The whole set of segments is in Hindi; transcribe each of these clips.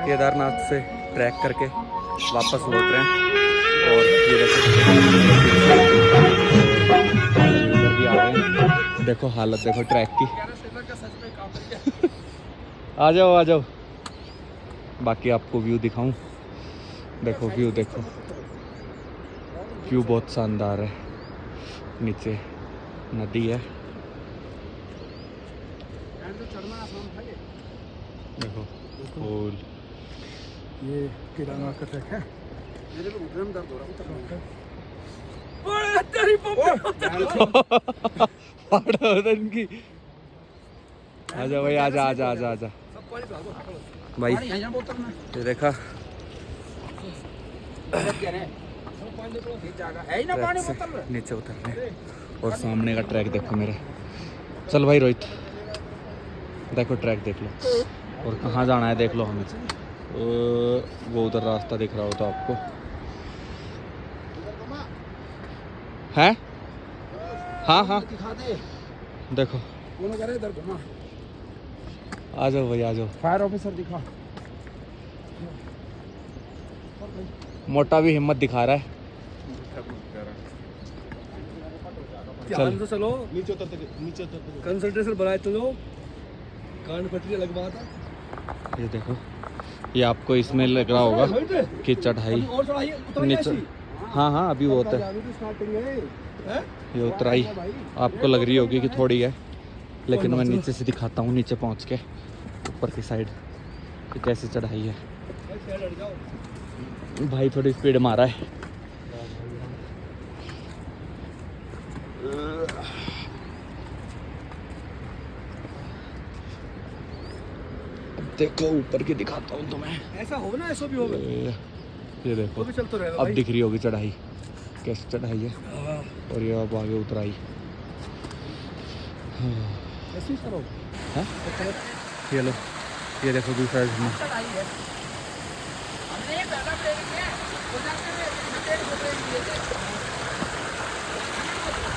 केदारनाथ से ट्रैक करके वापस लौट रहे हैं। और ये देखो इधर भी आ गए हैं। देखो हालत देखो ट्रैक की। आ जाओ आ जाओ, बाकी आपको व्यू दिखाऊं। देखो व्यू देखो, व्यू बहुत शानदार है। नीचे नदी है, देखो फूल। ये केदारनाथ का ट्रैक है। मेरे को घुटने में दर्द हो रहा है। इनकी आजा भाई, आजा आजा आजा आजा भाई। ये देखा नीचे उतरने, और सामने का ट्रैक देखो मेरा। चल भाई रोहित, देखो ट्रैक देख लो, और कहाँ जाना है देख लो हमें। वो उधर रास्ता दिख रहा हो तो आपको है। हाँ हाँ देखो, आ जाओ भाई आ जाओ। फायर ऑफिसर दिखा, मोटा भी हिम्मत दिखा रहा है। चल तो चलो, नीचे उतरते कंसंट्रेशन बनाए चलो, कान पटरी लगवा था। ये देखो, ये आपको इसमें लग रहा होगा कि चढ़ाई नीचे। हाँ हाँ अभी वो होता है, ये उतराई आपको लग रही होगी कि थोड़ी है, लेकिन मैं नीचे से दिखाता हूँ, नीचे पहुँच के ऊपर की साइड कि कैसे चढ़ाई है। भाई थोड़ी स्पीड मारा है। देखो ऊपर की दिखाता हूँ तुम्हें। ऐसा हो ना, ऐसा भी होगा। ये देखो भी चलते रहेगा अब भाई। दिख रही होगी चढ़ाई, कैसे चढ़ाई है। और ये अब आगे उतराई ऐसे ही करो। है। ये लो, ये देखो दूसरा इसमें।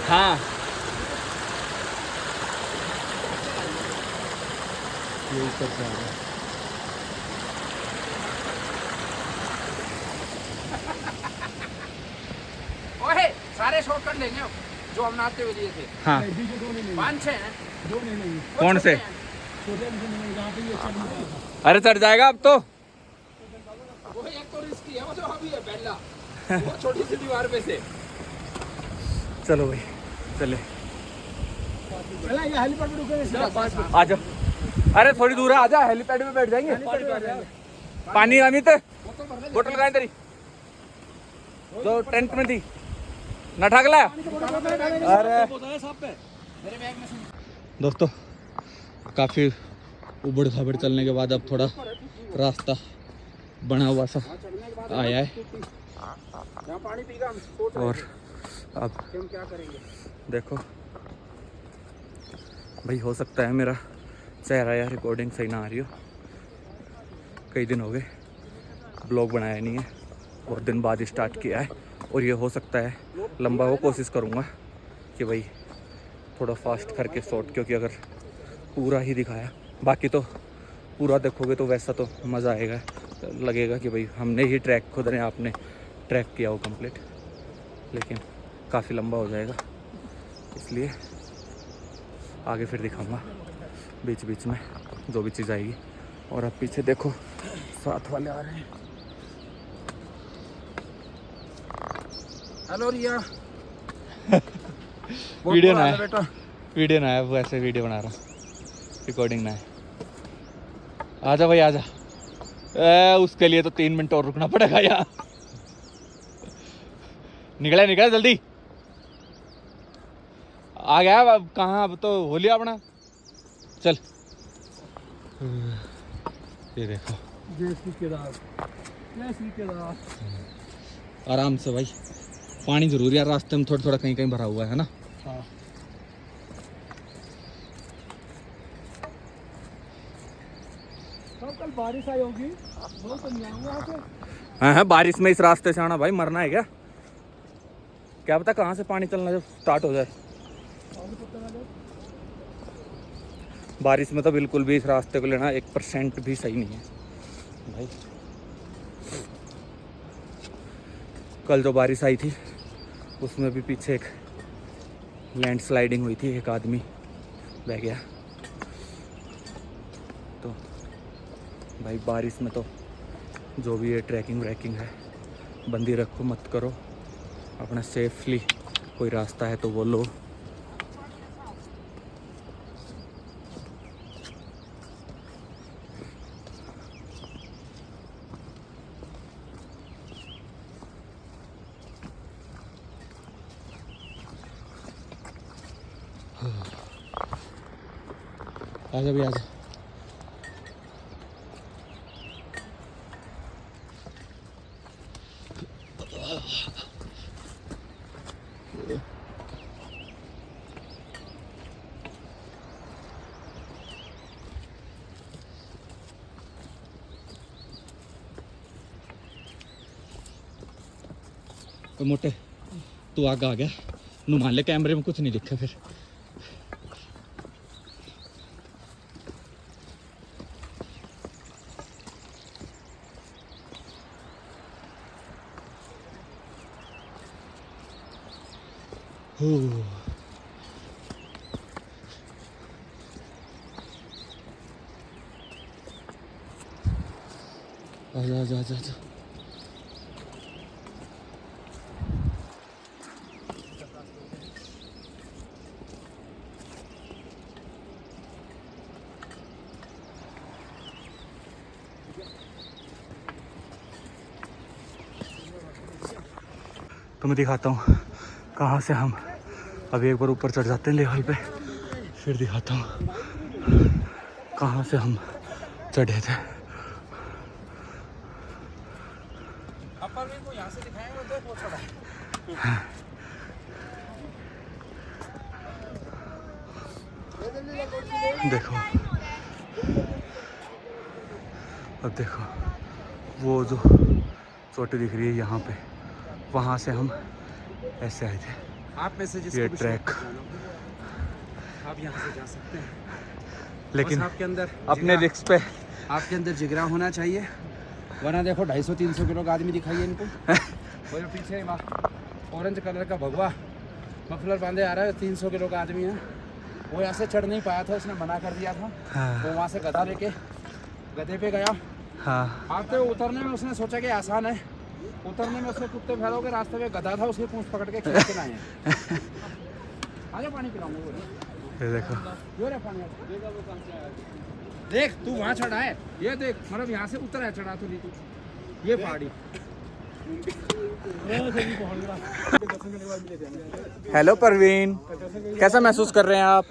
हाँ ये ऊपर से आ रहा है। ओहे सारे शॉर्टकट लेंगे जो हम नाते हुए लिए थे। हाँ 5-6 हैं। कौन से? छोटे जहाँ पे ये चढ़ नहीं पाता। अरे चढ़ जाएगा अब तो। वो एक तो रिस्की है, वो जो अभी है पहला वो छोटी सी दीवार पे से। चलो भाई चले, पहले ये हेलीपैड पे रुकेंगे। आ जाओ। अरे थोड़ी दूर है, आ जा, हेलीपैड में बैठ जाएंगे। पानी अमित, बोतल कहाँ है तेरी जो टेंट में थी, न ठाक लाया। अरे दोस्तों काफ़ी उबड़ खाबड़ चलने के बाद अब थोड़ा रास्ता बना हुआ सा आया है। और अब क्या करेंगे? देखो भाई, हो सकता है मेरा चेहरा या रिकॉर्डिंग सही ना आ रही हो। कई दिन हो गए ब्लॉग बनाया नहीं है, बहुत दिन बाद स्टार्ट किया है, और ये हो सकता है लंबा हो। कोशिश करूँगा कि भाई थोड़ा फास्ट करके शॉर्ट, क्योंकि अगर पूरा ही दिखाया, बाकी तो पूरा देखोगे तो वैसा तो मज़ा आएगा, लगेगा कि भाई हमने ही ट्रैक खुद ने आपने ट्रैक किया हो कंप्लीट, लेकिन काफ़ी लंबा हो जाएगा, इसलिए आगे फिर दिखाऊंगा बीच बीच में जो भी चीज़ आएगी। और अब पीछे देखो साथ वाले आ रहे हैं। हेलो रिया। वीडियो ना है बेटा, वीडियो ना है, वो ऐसे वीडियो बना रहा हूँ, रिकॉर्डिंग ना है। आजा भाई आजा। उसके लिए तो 3 मिनट और रुकना पड़ेगा यार। निकले निकले जल्दी, आ गया अब। कहाँ, अब तो हो लिया अपना। चल ये देखो जय श्री केदार, जय श्री केदार। आराम से भाई, पानी जरूर यार, रास्ते में थोड़ा थोड़ा कहीं कहीं भरा हुआ है ना। हाँ कल बारिश आई होगी, बहुत नहीं आऊंगा यहाँ से। हाँ बारिश में इस रास्ते से आना भाई, मरना है क्या? क्या पता कहाँ से पानी चलना जब स्टार्ट हो जाए। बारिश में तो बिल्कुल भी इस रास्ते को लेना 1% भी सही नहीं है, भाई कल जो बारिश आई थी उसमें भी पीछे एक लैंडस्लाइडिंग हुई थी, एक आदमी बह गया। तो भाई बारिश में तो जो भी ये ट्रैकिंग व्रैकिंग है बंदी रखो, मत करो। अपना सेफली कोई रास्ता है तो वो लो। आजा भी आजा। तो मोटे तू आगे आ गया, नू मान ले कैमरे में कुछ नहीं दिखा फिर। आजा आजा आजा आजा। तो मैं दिखाता हूँ कहाँ से हम अभी एक बार ऊपर चढ़ जाते हैं लेवल पे, फिर दिखाता हूँ कहाँ से हम चढ़े थे। अपर भी को यहाँ से दिखाएंगे तो बहुत बड़ा है। देखो अब देखो वो जो चोटी दिख रही है यहाँ पे, वहाँ से हम ऐसे आए थे। आप में से ये जिसको ट्रैक आप यहाँ से जा सकते हैं, लेकिन बस आपके अंदर अपने रिस्क पे। आपके अंदर जिगरा होना चाहिए, वरना देखो 250-300 किलो का आदमी दिखाइए इनको। वो जो पीछे ऑरेंज कलर का भगवा मफलर बांधे आ रहा है, 300 किलो का आदमी है। वो यहाँ से चढ़ नहीं पाया था, उसने मना कर दिया था। हाँ। वो वहाँ से गधा लेके गधे पे गया। हाँ आते उतरने में उसने सोचा कि आसान है, उतरने में उसने कुत्ते फैलो के रास्ते में गधा था, उसकी पूंछ पकड़ के खींच के लाए हैं। आजा पानी पिलाऊंगा। ये देखो यो रे पानी देख, तू वहाँ चढ़ा है, ये देख, मतलब यहाँ से उतर है, चढ़ा तो नहीं कुछ। ये पहाड़ी हेलो परवीन, कैसा महसूस कर रहे हैं आप?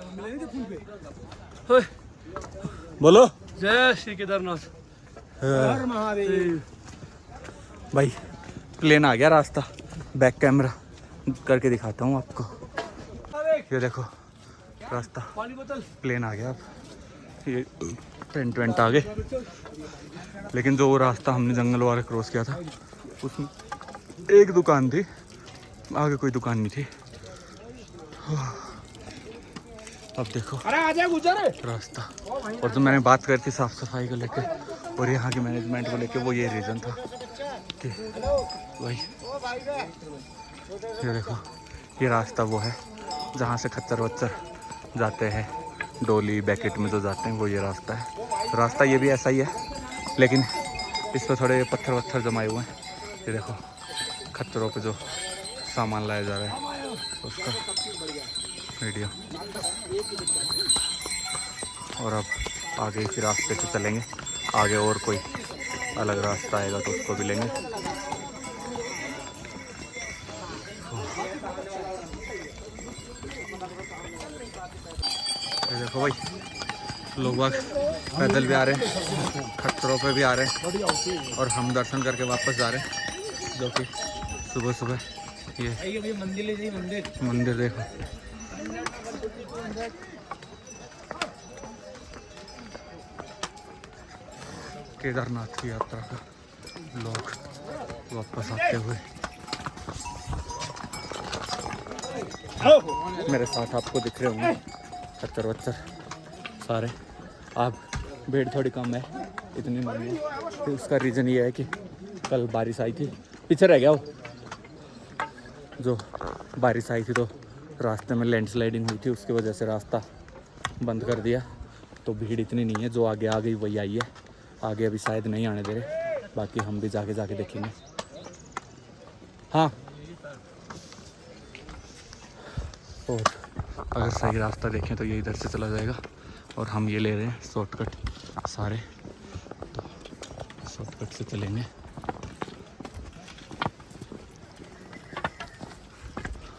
बोलो। जय श्री केदारनाथ। हर महादेव। भाई प्लेन आ गया, रास्ता बैक कैमरा करके दिखाता हूँ आपको। ये देखो रास्ता, पानी बोतल। प्लेन आ गया। अब ये टेंट वेंट आ गए, लेकिन जो वो रास्ता हमने जंगल वाला क्रॉस किया था उसमें एक दुकान थी, आगे कोई दुकान नहीं थी। अब देखो अरे आजा गुजर रास्ता। और जो मैंने बात करी थी साफ सफाई को लेके और यहाँ की मैनेजमेंट को लेके, वो ये रीज़न था कि भाई ये देखो ये रास्ता वो है जहाँ से खच्चर वच्चर जाते हैं, डोली बैकेट में जो जाते हैं, वो ये रास्ता है। रास्ता ये भी ऐसा ही है, लेकिन इस पर थोड़े पत्थर वत्थर जमाए हुए हैं। ये देखो खच्चरों पे जो सामान लाया जा रहा है उसका वीडियो। और अब आगे इसी रास्ते से चलेंगे, आगे और कोई अलग रास्ता आएगा तो उसको भी लेंगे। ये देखो भाई लोग बाग पैदल भी आ रहे हैं, खच्चरों पे भी आ रहे हैं, और हम दर्शन करके वापस जा रहे हैं, जो कि सुबह सुबह ये मंदिर देखो। केदारनाथ की यात्रा का लोग वापस आते हुए मेरे साथ आपको दिख रहे होंगे खच्चर वच्चर सारे। अब भीड़ थोड़ी कम है इतनी नहीं है। तो उसका रीज़न ये है कि कल बारिश आई थी, पीछे रह गया वो, जो बारिश आई थी तो रास्ते में लैंडस्लाइडिंग हुई थी, उसकी वजह से रास्ता बंद कर दिया। तो भीड़ इतनी नहीं है, जो आगे आ गई वही आई है, आगे अभी शायद नहीं आने दे रहे, बाकी हम भी जाके देखेंगे। हाँ, और अगर सही रास्ता देखें तो ये इधर से चला जाएगा और हम ये ले रहे हैं शॉर्टकट सारे, तो शॉर्टकट से चलेंगे।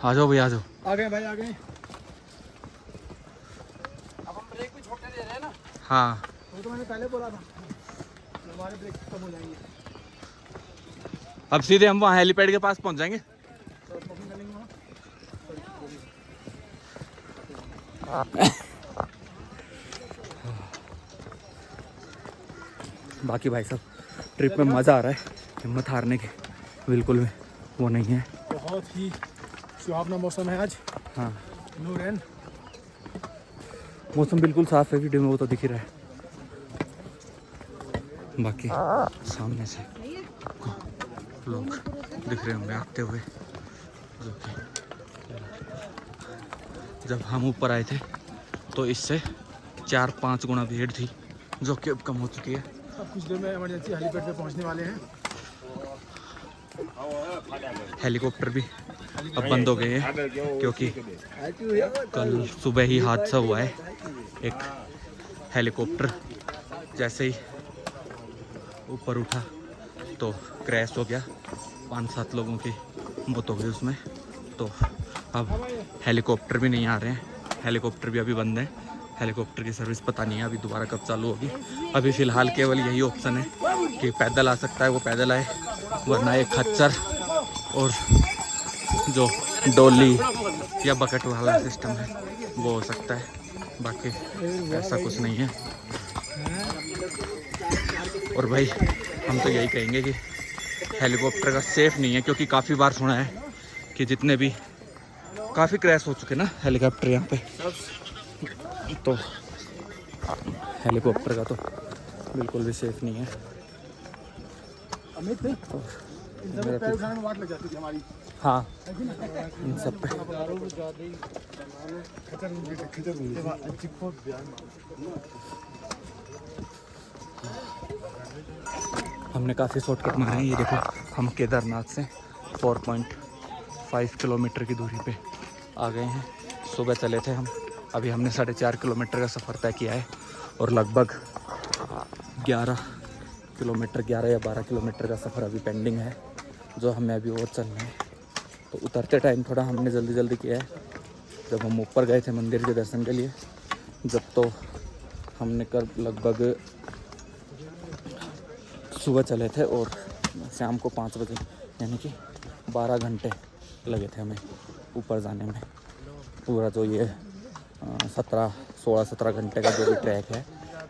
आ जाओ भाई, आ जाओ। आ गए भाई, आ गए। अब हम ब्रेक भी छोटे दे रहे हैं ना। हाँ, वो तो मैंने पहले बोला था, हमारे ब्रेक खत्म हो जाएंगे अब सीधे हम वहाँ हेलीपैड के पास पहुँच जाएंगे। तो पसंद करेंगे वहाँ। बाकी भाई साहब ट्रिप में मज़ा आ रहा है, हिम्मत हारने की बिल्कुल भी वो नहीं है। बहुत ही सुहावना मौसम है आज। हाँ, नो रेन। मौसम बिल्कुल साफ है, वीडियो में वो तो दिख ही रहा है। बाकी सामने से लोग दिख रहे होंगे आते हुए, जो कि जब हम ऊपर आए थे तो इससे 4-5 गुना भीड़ थी, जो कि अब कम हो चुकी है। अब कुछ देर में इमरजेंसी हेलीपैड पे पहुंचने वाले हैं। हेलीकॉप्टर भी अब बंद हो गए हैं, क्योंकि कल सुबह ही हादसा हुआ है। एक हेलीकॉप्टर जैसे ही ऊपर उठा तो क्रैश हो गया, 5-7 लोगों की मौत हो गई उसमें। तो अब हेलीकॉप्टर भी नहीं आ रहे हैं, हेलीकॉप्टर भी अभी बंद है। हेलीकॉप्टर की सर्विस पता नहीं है अभी दोबारा कब चालू होगी। अभी फ़िलहाल केवल यही ऑप्शन है कि पैदल आ सकता है वो पैदल आए, वरना एक खच्चर और जो डोली या बकेट वाला सिस्टम है वो हो सकता है, बाकी ऐसा कुछ नहीं है। और भाई हम तो यही कहेंगे कि हेलीकॉप्टर का सेफ़ नहीं है, क्योंकि काफ़ी बार सुना है कि जितने भी काफ़ी क्रैश हो चुके ना हेलीकॉप्टर यहाँ पे, तो हेलीकॉप्टर का तो बिल्कुल भी सेफ़ नहीं है। अमित, इन सब पे पैर उठाने में वाट लग जाती थी हमारी। हाँ, इन सब पे हमने काफ़ी शॉर्टकट मारे हैं। ये देखो, हम केदारनाथ से 4.5 किलोमीटर की दूरी पे आ गए हैं। सुबह चले थे हम, अभी हमने 4.5 किलोमीटर का सफ़र तय किया है और लगभग 11 या 12 किलोमीटर का सफ़र अभी पेंडिंग है, जो हमें अभी और चलना है। तो उतरते टाइम थोड़ा हमने जल्दी किया है। जब हम ऊपर गए थे मंदिर के दर्शन के लिए, जब तो हमने लगभग सुबह चले थे और शाम को 5 बजे, यानी कि 12 घंटे लगे थे हमें ऊपर जाने में। पूरा जो ये 16-17 घंटे का जो भी ट्रैक है,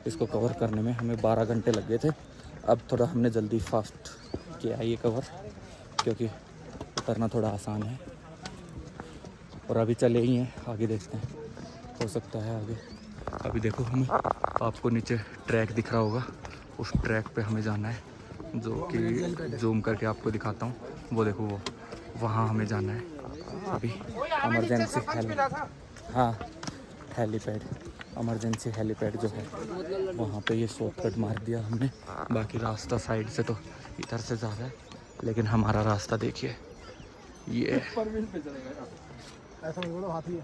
इसको कवर करने में हमें 12 घंटे लग गए थे। अब थोड़ा हमने जल्दी फास्ट किया है ये कवर, क्योंकि उतरना थोड़ा आसान है। और अभी चले ही हैं, आगे देखते हैं, हो सकता है आगे। अभी देखो, हमें आपको नीचे ट्रैक दिख रहा होगा, उस ट्रैक पे हमें जाना है, जो कि जूम करके आपको दिखाता हूँ। वो देखो, वो वहाँ हमें जाना है। अभी इमरजेंसी हेलीपैड इमरजेंसी हेलीपैड जो है वहाँ पे ये शॉर्टकट मार दिया हमने। बाकी रास्ता साइड से तो इधर से जा रहा है, लेकिन हमारा रास्ता देखिए, ये ऐसा बोलो, हाथी है।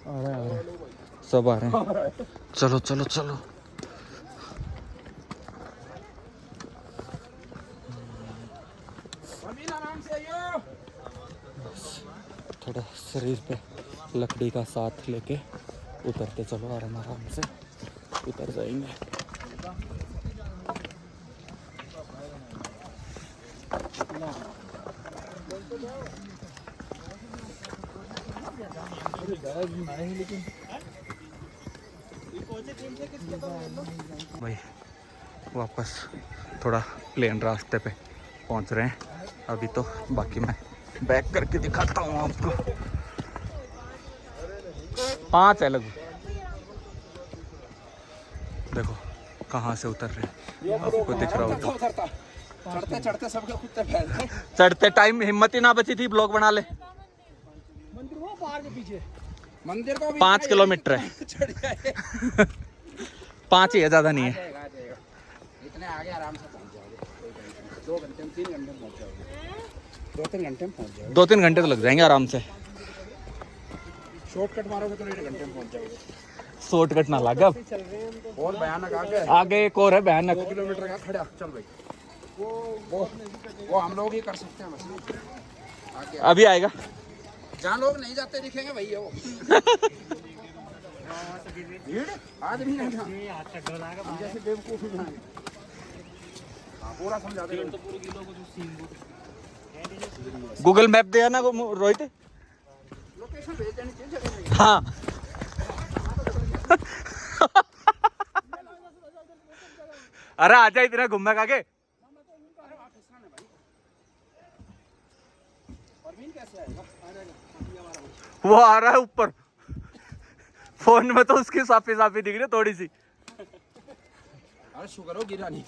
आ रहा है, सब आ रहे हैं। चलो चलो चलो। थोड़ा शरीर पे लकड़ी का साथ लेके उतरते चलो, आराम से उतर जाएंगे। भाई वापस थोड़ा प्लेन रास्ते पे पहुंच रहे हैं अभी तो। बाकी मैं बैक करके दिखाता हूँ आपको। 5 है लगभग, देखो कहाँ से उतर रहे हैं, आपको दिख रहा होगा। उतरता चढ़ते चढ़ते सबके कुत्ते फैलते। चढ़ते टाइम हिम्मत ही ना बची थी ब्लॉग बना ले। मंदिर वो पहाड़ के पीछे, मंदिर को भी 5 किलोमीटर है। चढ़ गए। 5 ही है, ज्यादा नहीं है। आ जाएगा। इतने आगे आराम से पहुंच जाओगे, 2 घंटे में 3 घंटे में पहुंच जाओगे, 2-3 घंटे में पहुंच जाओगे। 2-3 घंटे तो लग जाएंगे आराम से। शॉर्टकट मारोगे तो 1.5 घंटे में पहुंच जाओगे। शॉर्टकट ना लगा। बहुत भयानक आगे, आगे एक और है भयानक। 2 किलोमीटर का खड़ा चल भाई। वो हम लोग ही कर सकते हैं बस। आगे अभी आएगा। जहाँ लोग नहीं जाते दिखेंगे भैया वो। भीड़ आदमी नहीं था। जैसे बेवकूफ ही हैं। हाँ, पूरा समझा दे। गूगल मैप दिया ना रोहित। लोकेशन भेज देनी चाहिए। हाँ अरे आजा, इतना घूमना आगे। वो आ रहा है ऊपर। फोन में तो उसकी साफी साफी दिख रही थोड़ी सी। अरे शुक्र हो गिरा नहीं।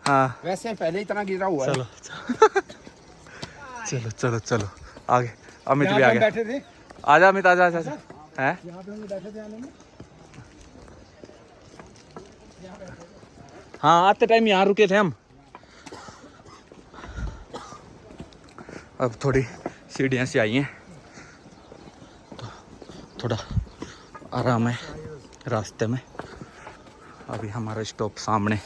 हाँ वैसे पहले इतना गिरा हुआ है। चलो चलो चलो चलो आगे। अमित भी आ गया। बैठे थे आजा अमित, आजा आजा आजा। हैं? यहाँ पे हम बैठे थे आने में। हाँ आते टाइम यहाँ रुके थे हम। अब थोड़ी सीढ़ियाँ सी आई हैं तो थोड़ा आराम है रास्ते में। अभी हमारा स्टॉप सामने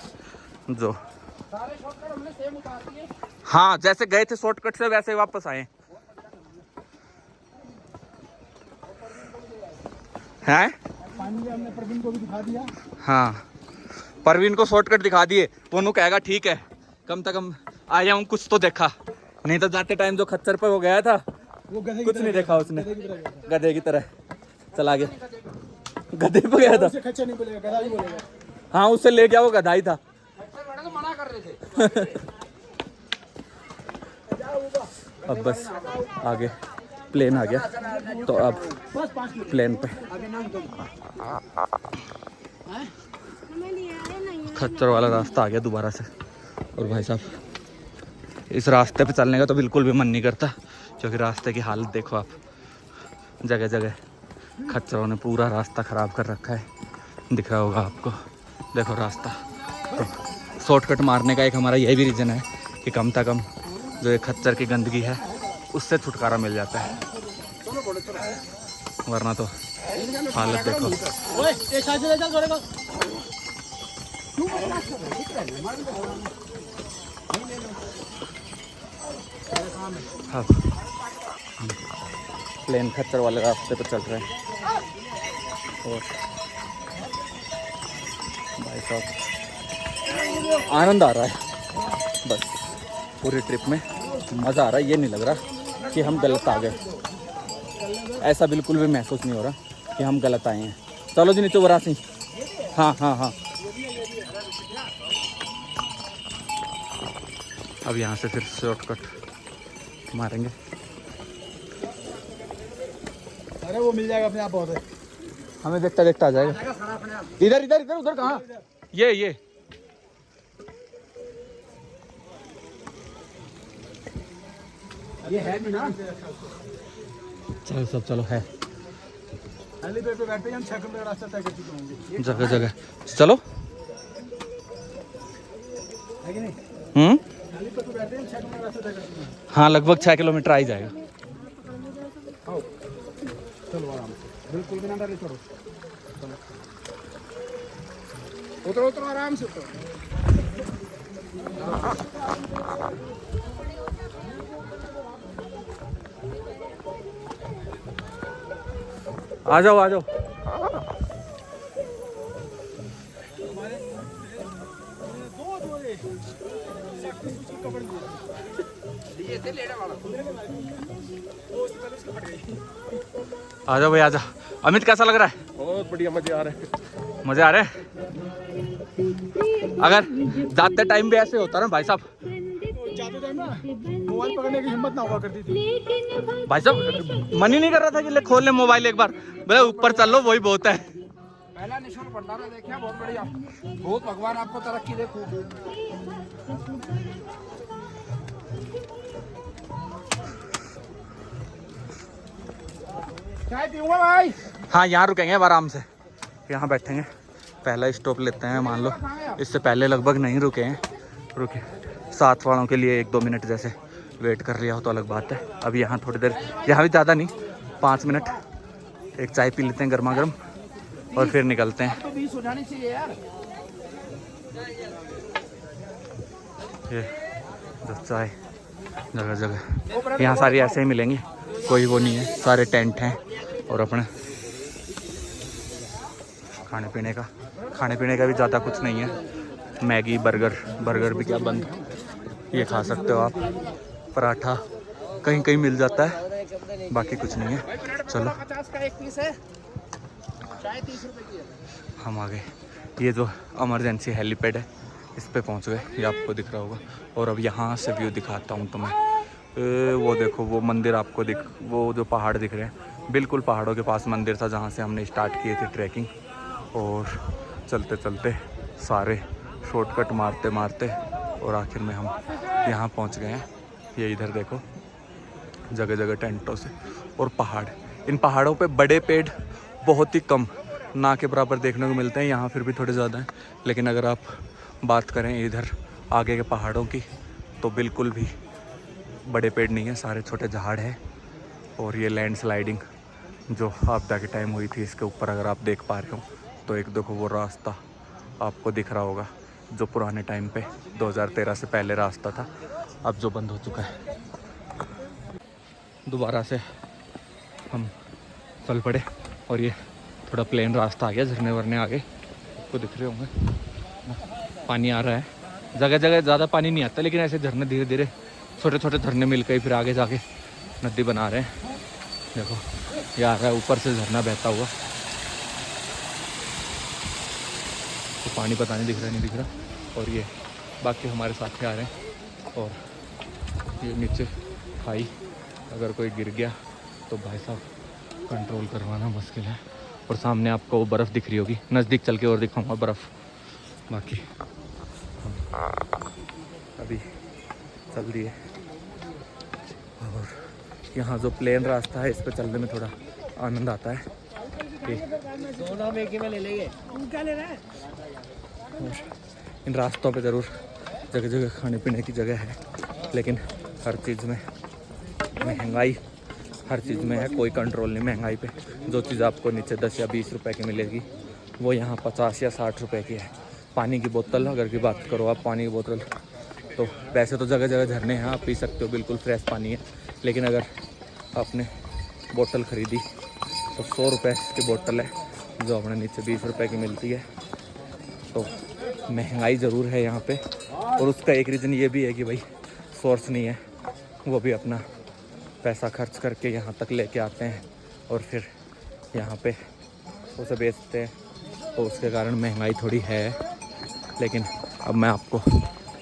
जो, सारे शॉर्टकट हमने सेम उतार दिए। हाँ जैसे गए थे शॉर्टकट से वैसे वापस आए हैं। फाइनली हमने प्रवीण को भी दिखा दिया। हाँ परवीन को शॉर्टकट दिखा दिए। वो कहेगा ठीक है, कम से कम आया हूँ, कुछ तो देखा। नहीं तो जाते टाइम जो खच्चर पे वो गया था, वो गधे कुछ नहीं देखा उसने। गधे की तरह गया। गधे की तरह चला गया। गधे पे गया था। उसे खच्चर नहीं बोलेगा, गधा ही बोलेगा। हाँ उससे ले गया, वो गधा ही था। अच्छा बड़ा तो मना कर रहे थे। अब बस आगे प्लेन आ गया तो अब प्लेन पे खच्चर वाला रास्ता आ गया दोबारा से। और भाई साहब इस रास्ते पे चलने का तो बिल्कुल भी मन नहीं करता, क्योंकि रास्ते की हालत देखो आप। जगह जगह खच्चरों ने पूरा रास्ता ख़राब कर रखा है, दिख रहा होगा आपको। देखो रास्ता। तो शॉर्टकट मारने का एक हमारा यही भी रीज़न है कि कम से कम जो ये खच्चर की गंदगी है उससे छुटकारा मिल जाता है, वरना तो हालत देखो। अब हम प्लेन खच्चर वाले रास्ते पर चल रहे हैं और भाई साहब आनंद आ रहा है। बस पूरी ट्रिप में मज़ा आ रहा है। ये नहीं लग रहा कि हम गलत आ गए, ऐसा बिल्कुल भी महसूस नहीं हो रहा कि हम गलत आए हैं। चलो जी नीचे 82। हाँ हाँ हाँ। अब यहाँ से फिर शॉर्टकट मारेंगे। अरे वो मिल जाएगा अपने आप, बहुत है। हमें देखता देखता आ जाएगा। इधर इधर इधर उधर कहाँ? ये है भी ना। चलो सब चलो है हेलीपैड पे बैठते ही हम 6 किलोमीटर का रास्ता तय कर चुके होंगे। जगह जगह। चलो है कि नहीं? हेलीपैड पे बैठते ही हम 6 किलोमीटर का रास्ता तय कर चुके हैं। हाँ लगभग 6 किलोमीटर आ ही जाएगा। चलो आराम से, बिल्कुल भी ना डरे। चलो उतरो उतरो आराम से उतरो। आ जाओ आ जाओ। आ जाओ भाई आ जाओ। अमित कैसा लग रहा है? बहुत बढ़िया, मजे आ रहे हैं। मजे आ रहे हैं। अगर जाते टाइम भी ऐसे होता ना भाई साहब, जाते टाइम ना मोबाइल पकड़ने की हिम्मत ना हुआ करती थी। भाई साहब मन ही नहीं कर रहा था कि ले खोल ले मोबाइल एक बार, बोले ऊपर चल लो वही बहुत है। पहला निशुल्क भंडारा देखिए, बहुत बढ़िया, बहुत भगवान आपको तरक्की दे खूब। चाय पीऊंगा भाई। हाँ यहाँ रुकेंगे अब आराम से, यहाँ बैठेंगे। पहला स्टॉप लेते हैं, मान लो इससे पहले लगभग नहीं रुके हैं, रुके साथ वालों के लिए 1-2 मिनट जैसे वेट कर लिया हो तो अलग बात है। अब यहाँ थोड़ी देर, यहाँ भी ज़्यादा नहीं, 5 मिनट एक चाय पी लेते हैं गर्मा गर्म और फिर निकलते हैं। तो 20 हो जानी चाहिए यार। ये जो चाय जगह जगह यहाँ सारी ऐसे ही मिलेंगी, कोई वो नहीं है, सारे टेंट हैं। और अपने खाने पीने का भी ज़्यादा कुछ नहीं है। मैगी बर्गर भी क्या बंद, ये खा सकते हो आप। पराठा कहीं कहीं मिल जाता है, बाकी कुछ नहीं है। चलो 50 का एक पीस है, चाय 30 रुपए की है। हम आ गए, ये जो इमरजेंसी हेलीपैड है इस पे पहुंच गए, ये आपको दिख रहा होगा। और अब यहाँ से व्यू दिखाता हूँ तुम्हें। वो देखो वो मंदिर आपको वो जो पहाड़ दिख रहे हैं, बिल्कुल पहाड़ों के पास मंदिर था जहाँ से हमने स्टार्ट किए थे ट्रैकिंग। और चलते चलते सारे शॉर्टकट मारते मारते और आखिर में हम यहाँ पहुँच गए हैं। ये इधर देखो जगह जगह टेंटों से और पहाड़। इन पहाड़ों पे बड़े पेड़ बहुत ही कम, ना के बराबर देखने को मिलते हैं। यहाँ फिर भी थोड़े ज़्यादा हैं, लेकिन अगर आप बात करें इधर आगे के पहाड़ों की तो बिल्कुल भी बड़े पेड़ नहीं है, सारे छोटे झाड़ हैं। और ये लैंडस्लाइडिंग जो आपदा के टाइम हुई थी, इसके ऊपर अगर आप देख पा रहे हो तो एक देखो वो रास्ता आपको दिख रहा होगा, जो पुराने टाइम पे 2013 से पहले रास्ता था, अब जो बंद हो चुका है। दोबारा से हम चल पड़े और ये थोड़ा प्लेन रास्ता आ गया, झरने वरने आ गए, आपको दिख रहे होंगे। पानी आ रहा है, जगह जगह ज़्यादा पानी नहीं आता, लेकिन ऐसे झरने धीरे धीरे छोटे छोटे झरने मिल के फिर आगे जाके नदी बना रहे हैं। देखो ये आ रहा है ऊपर से झरना बहता हुआ, तो पानी पता नहीं दिख रहा नहीं दिख रहा। और ये बाकी हमारे साथ आ रहे हैं। और ये नीचे खाई, अगर कोई गिर गया तो भाई साहब कंट्रोल करवाना मुश्किल है। और सामने आपको वो बर्फ़ दिख रही होगी, नज़दीक चल के और दिखाऊंगा बर्फ़। बाकी अभी चल दिए और यहाँ जो प्लेन रास्ता है इस पर चलने में थोड़ा आनंद आता है। सोना में कि मैं ले लेंगे, तू क्या ले रहा है? और इन रास्तों पे ज़रूर जगह जगह खाने पीने की जगह है, लेकिन हर चीज़ में महंगाई, हर चीज़ में है, कोई कंट्रोल नहीं महंगाई पे। जो चीज़ आपको नीचे 10 या 20 रुपए की मिलेगी वो यहाँ 50 या 60 रुपए की है। पानी की बोतल अगर की बात करो आप, पानी की बोतल तो वैसे तो जगह जगह झरने हैं, आप पी सकते हो, बिल्कुल फ्रेश पानी है। लेकिन अगर आपने बोतल ख़रीदी तो 100 रुपये की बोतल है, जो अपने नीचे 20 रुपए की मिलती है। तो महंगाई ज़रूर है यहाँ पे। और उसका एक रीज़न ये भी है कि भाई सोर्स नहीं है, वो भी अपना पैसा खर्च करके यहाँ तक लेके आते हैं और फिर यहाँ पे उसे बेचते हैं, तो उसके कारण महंगाई थोड़ी है। लेकिन अब मैं आपको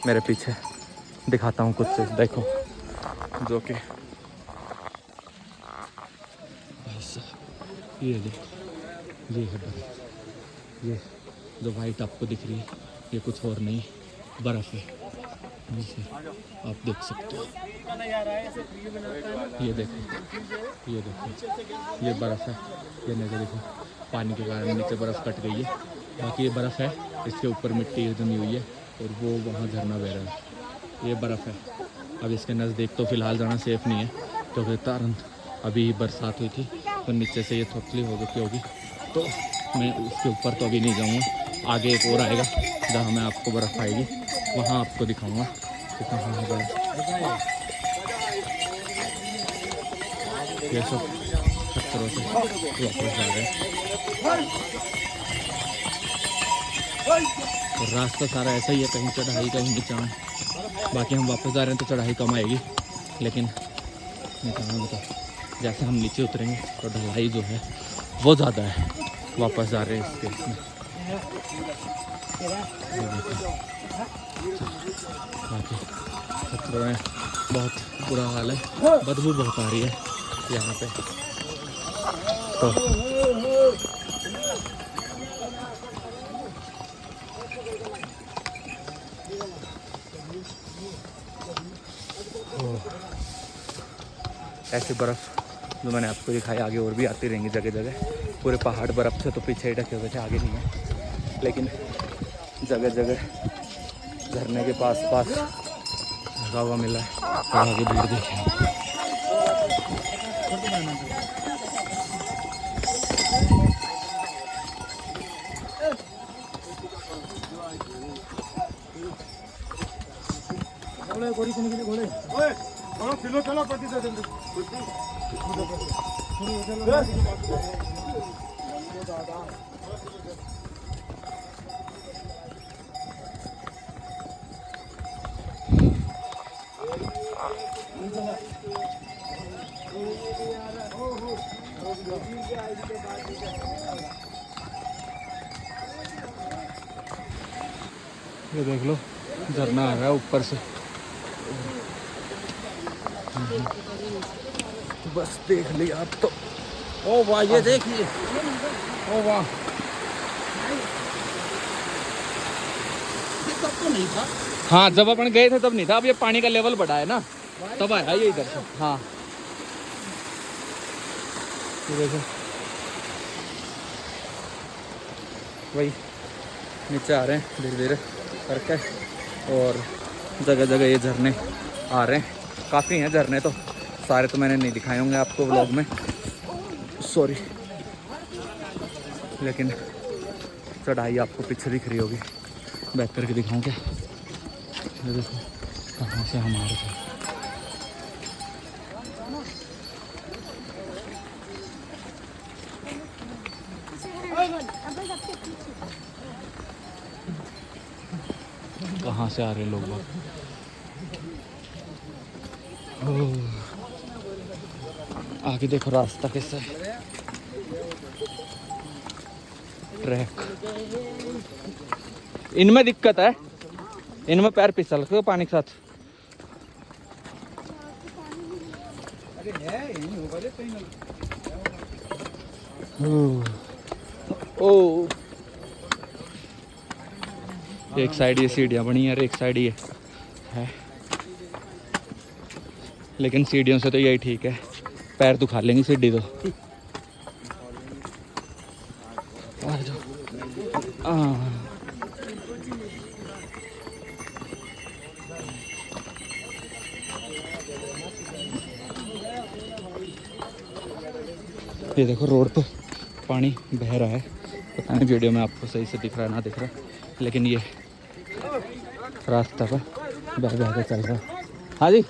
मेरे पीछे दिखाता हूँ कुछ चीज़, देखो जो कि ये देखो, ये है बर्फ़। ये जो वाइट आपको दिख रही है ये कुछ और नहीं बर्फ़ है, नीचे आप देख सकते हो। ये देखो ये बर्फ़ है, ये नज़र देखो, पानी के कारण नीचे बर्फ़ कट गई है। बाकी ये बर्फ़ है, इसके ऊपर मिट्टी जमी हुई है और वो वहाँ झरना बह रहा है, ये बर्फ़ है। अब इसके नज़दीक तो फ़िलहाल जाना सेफ़ नहीं है, क्योंकि तुरंत अभी बरसात हुई थी तो नीचे से ये थोथली हो चुकी होगी। तो मैं उसके ऊपर तो अभी नहीं जाऊँगा, आगे एक और आएगा जहाँ मैं आपको बर्फ़ आएगी वहाँ आपको दिखाऊँगा कि कहाँ है बर्फ़। ये सब पत्थरों से वापस जा रहे हैं और रास्ता सारा ऐसा ही है, कहीं चढ़ाई कहीं नीचान। बाकी हम वापस जा रहे हैं तो चढ़ाई कम आएगी, लेकिन नीचान तो जैसे हम नीचे उतरेंगे तो ढलाई जो है वो ज़्यादा है। वापस जा रहे हैं इस केस में। बाकी पत्थरों में बहुत बुरा हाल है, बदबू बहुत आ रही है यहाँ पे। तो ऐसी बर्फ़ जो मैंने आपको दिखाई आगे और भी आती रहेंगी जगह जगह। पूरे पहाड़ बर्फ़ से तो पीछे ही ढके हुए थे, आगे नहीं है, लेकिन जगह जगह झरने के पास लगा हुआ मिला है। और आगे भीड़ देखिए। ये देख लो झरना आ रहा है ऊपर से। बस देख लिया आप तो। ओ वाह, ये देखिए, ओ वाह, ये तब तो नहीं था। हाँ, जब अपन गए थे तब नहीं था, अब ये पानी का लेवल बढ़ा है ना, तब आया ये इधर से। हाँ ये देखो, वही नीचे आ रहे हैं धीरे धीरे करके, और जगह जगह ये झरने आ रहे हैं। काफ़ी हैं झरने, तो सारे तो मैंने नहीं दिखाए होंगे आपको व्लॉग में, सॉरी, लेकिन चढ़ाई आपको पीछे दिख रही होगी। बैक करके दिखाऊं क्या? ये देखो कहाँ से हम आ रहे थे। कहाँ से आ रहे लोग बाग। आगे देखो रास्ता कैसा है, ट्रैक। इनमें दिक्कत है, इनमें पैर फिसल के पानी के साथ। ओ एक साइड ये सीढ़ियाँ बनी है और एक साइड ये है, लेकिन सीढ़ियों से तो यही ठीक है, पैर दुखा लेंगी सीढ़ी तो। आ जाओ। ये देखो रोड पे पानी बह रहा है, पता नहीं वीडियो में आपको सही से दिख रहा है ना दिख रहा है, लेकिन ये रास्ता पर बह बह के चल रहा है। हाँ जी,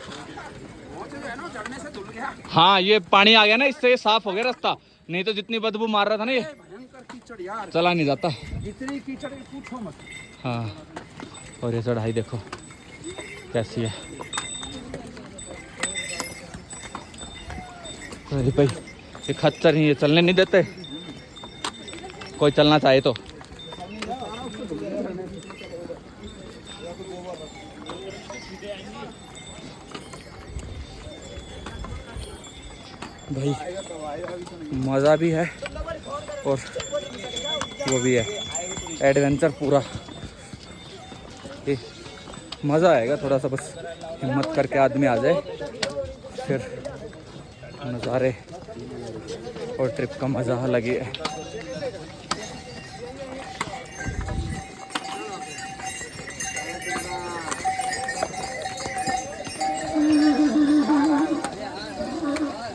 हाँ ये पानी आ गया ना, इससे ये साफ हो गया रास्ता, नहीं तो जितनी बदबू मार रहा था ना ये चला नहीं जाता। इतनी कीचड़ पूछो मत। हाँ, और ये चढ़ाई देखो कैसी है। अरे भाई ये खच्चर ही, ये चलने नहीं देते, कोई चलना चाहे तो। भाई मज़ा भी है और वो भी है, एडवेंचर पूरा। ये मज़ा आएगा थोड़ा सा, बस हिम्मत करके आदमी आ जाए, फिर नज़ारे और ट्रिप का मज़ा अलग ही है।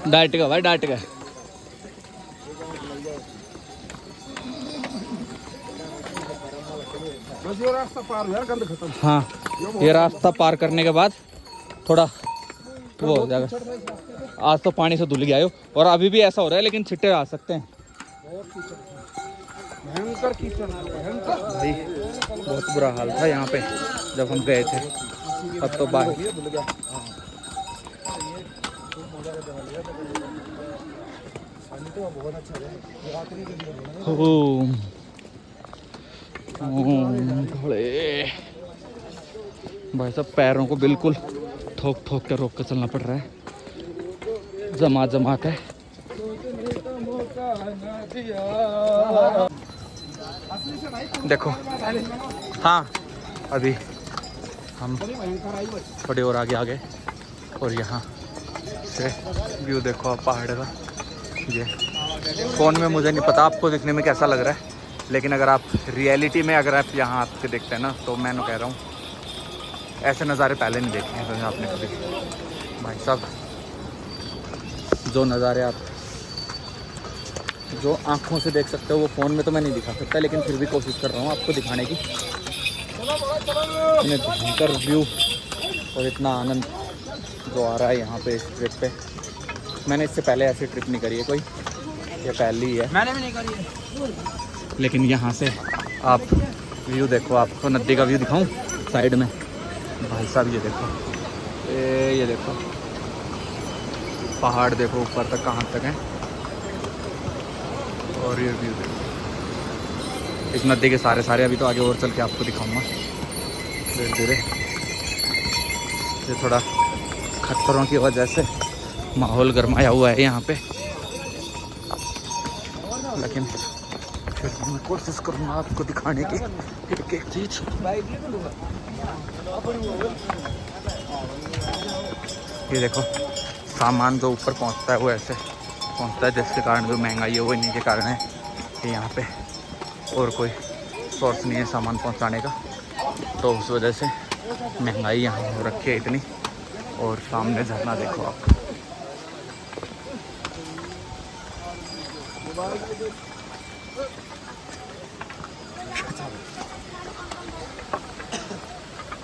डाइट का भाई, डाइट का। बस ये रास्ता पार हुआ, गंद खत्म। हाँ, ये रास्ता पार करने के बाद थोड़ा वो हो जाएगा। आज तो पानी से धुल गया हो, और अभी भी ऐसा हो रहा है, लेकिन छिट्टे आ सकते हैं। भयंकर कीचड़ भाई बहुत बुरा हाल था यहाँ पे जब हम गए थे, अब तो बाहर। भाई साहब पैरों को बिल्कुल ठोक ठोक के रोक कर चलना पड़ रहा है, जमा जमा के। देखो हाँ, अभी हम थोड़ी और आगे आ गए और यहाँ से व्यू देखो आप पहाड़ का। ये फ़ोन में मुझे नहीं पता आपको दिखने में कैसा लग रहा है, लेकिन अगर आप रियलिटी में अगर आप यहाँ आपके देखते हैं ना, तो मैं कह रहा हूँ ऐसे नज़ारे पहले नहीं देखे हैं आपने कभी। भाई साहब जो नज़ारे आप जो आँखों से देख सकते हो वो फ़ोन में तो मैं नहीं दिखा सकता, लेकिन फिर भी कोशिश कर रहा हूँ आपको दिखाने की। इतने भयंकर व्यू और इतना आनंद जो आ रहा है यहाँ पे इस ट्रिप पे। मैंने इससे पहले ऐसी ट्रिप नहीं करी है कोई, ये पहली है। मैंने भी नहीं करी है। लेकिन यहाँ से आप व्यू देखो, आपको नदी का व्यू दिखाऊं साइड में। भाई साहब ये देखो, ये देखो पहाड़ देखो ऊपर तक कहाँ तक है, और ये व्यू देखो इस नदी के सारे। अभी तो आगे और चल के आपको दिखाऊंगा धीरे धीरे। ये थोड़ा खतरों की वजह से माहौल गर्माया हुआ है यहाँ पे, लेकिन फिर मैं कोशिश करूँगा आपको दिखाने की एक एक चीज़। ये देखो सामान जो ऊपर पहुँचता है वो ऐसे पहुँचता है, जिसके कारण जो महंगाई है वो इन्हीं के कारण है कि यहाँ पे और कोई सोर्स नहीं है सामान पहुँचाने का, तो उस वजह से महंगाई यहाँ हो रखी है इतनी। और सामने झरना देखो आप,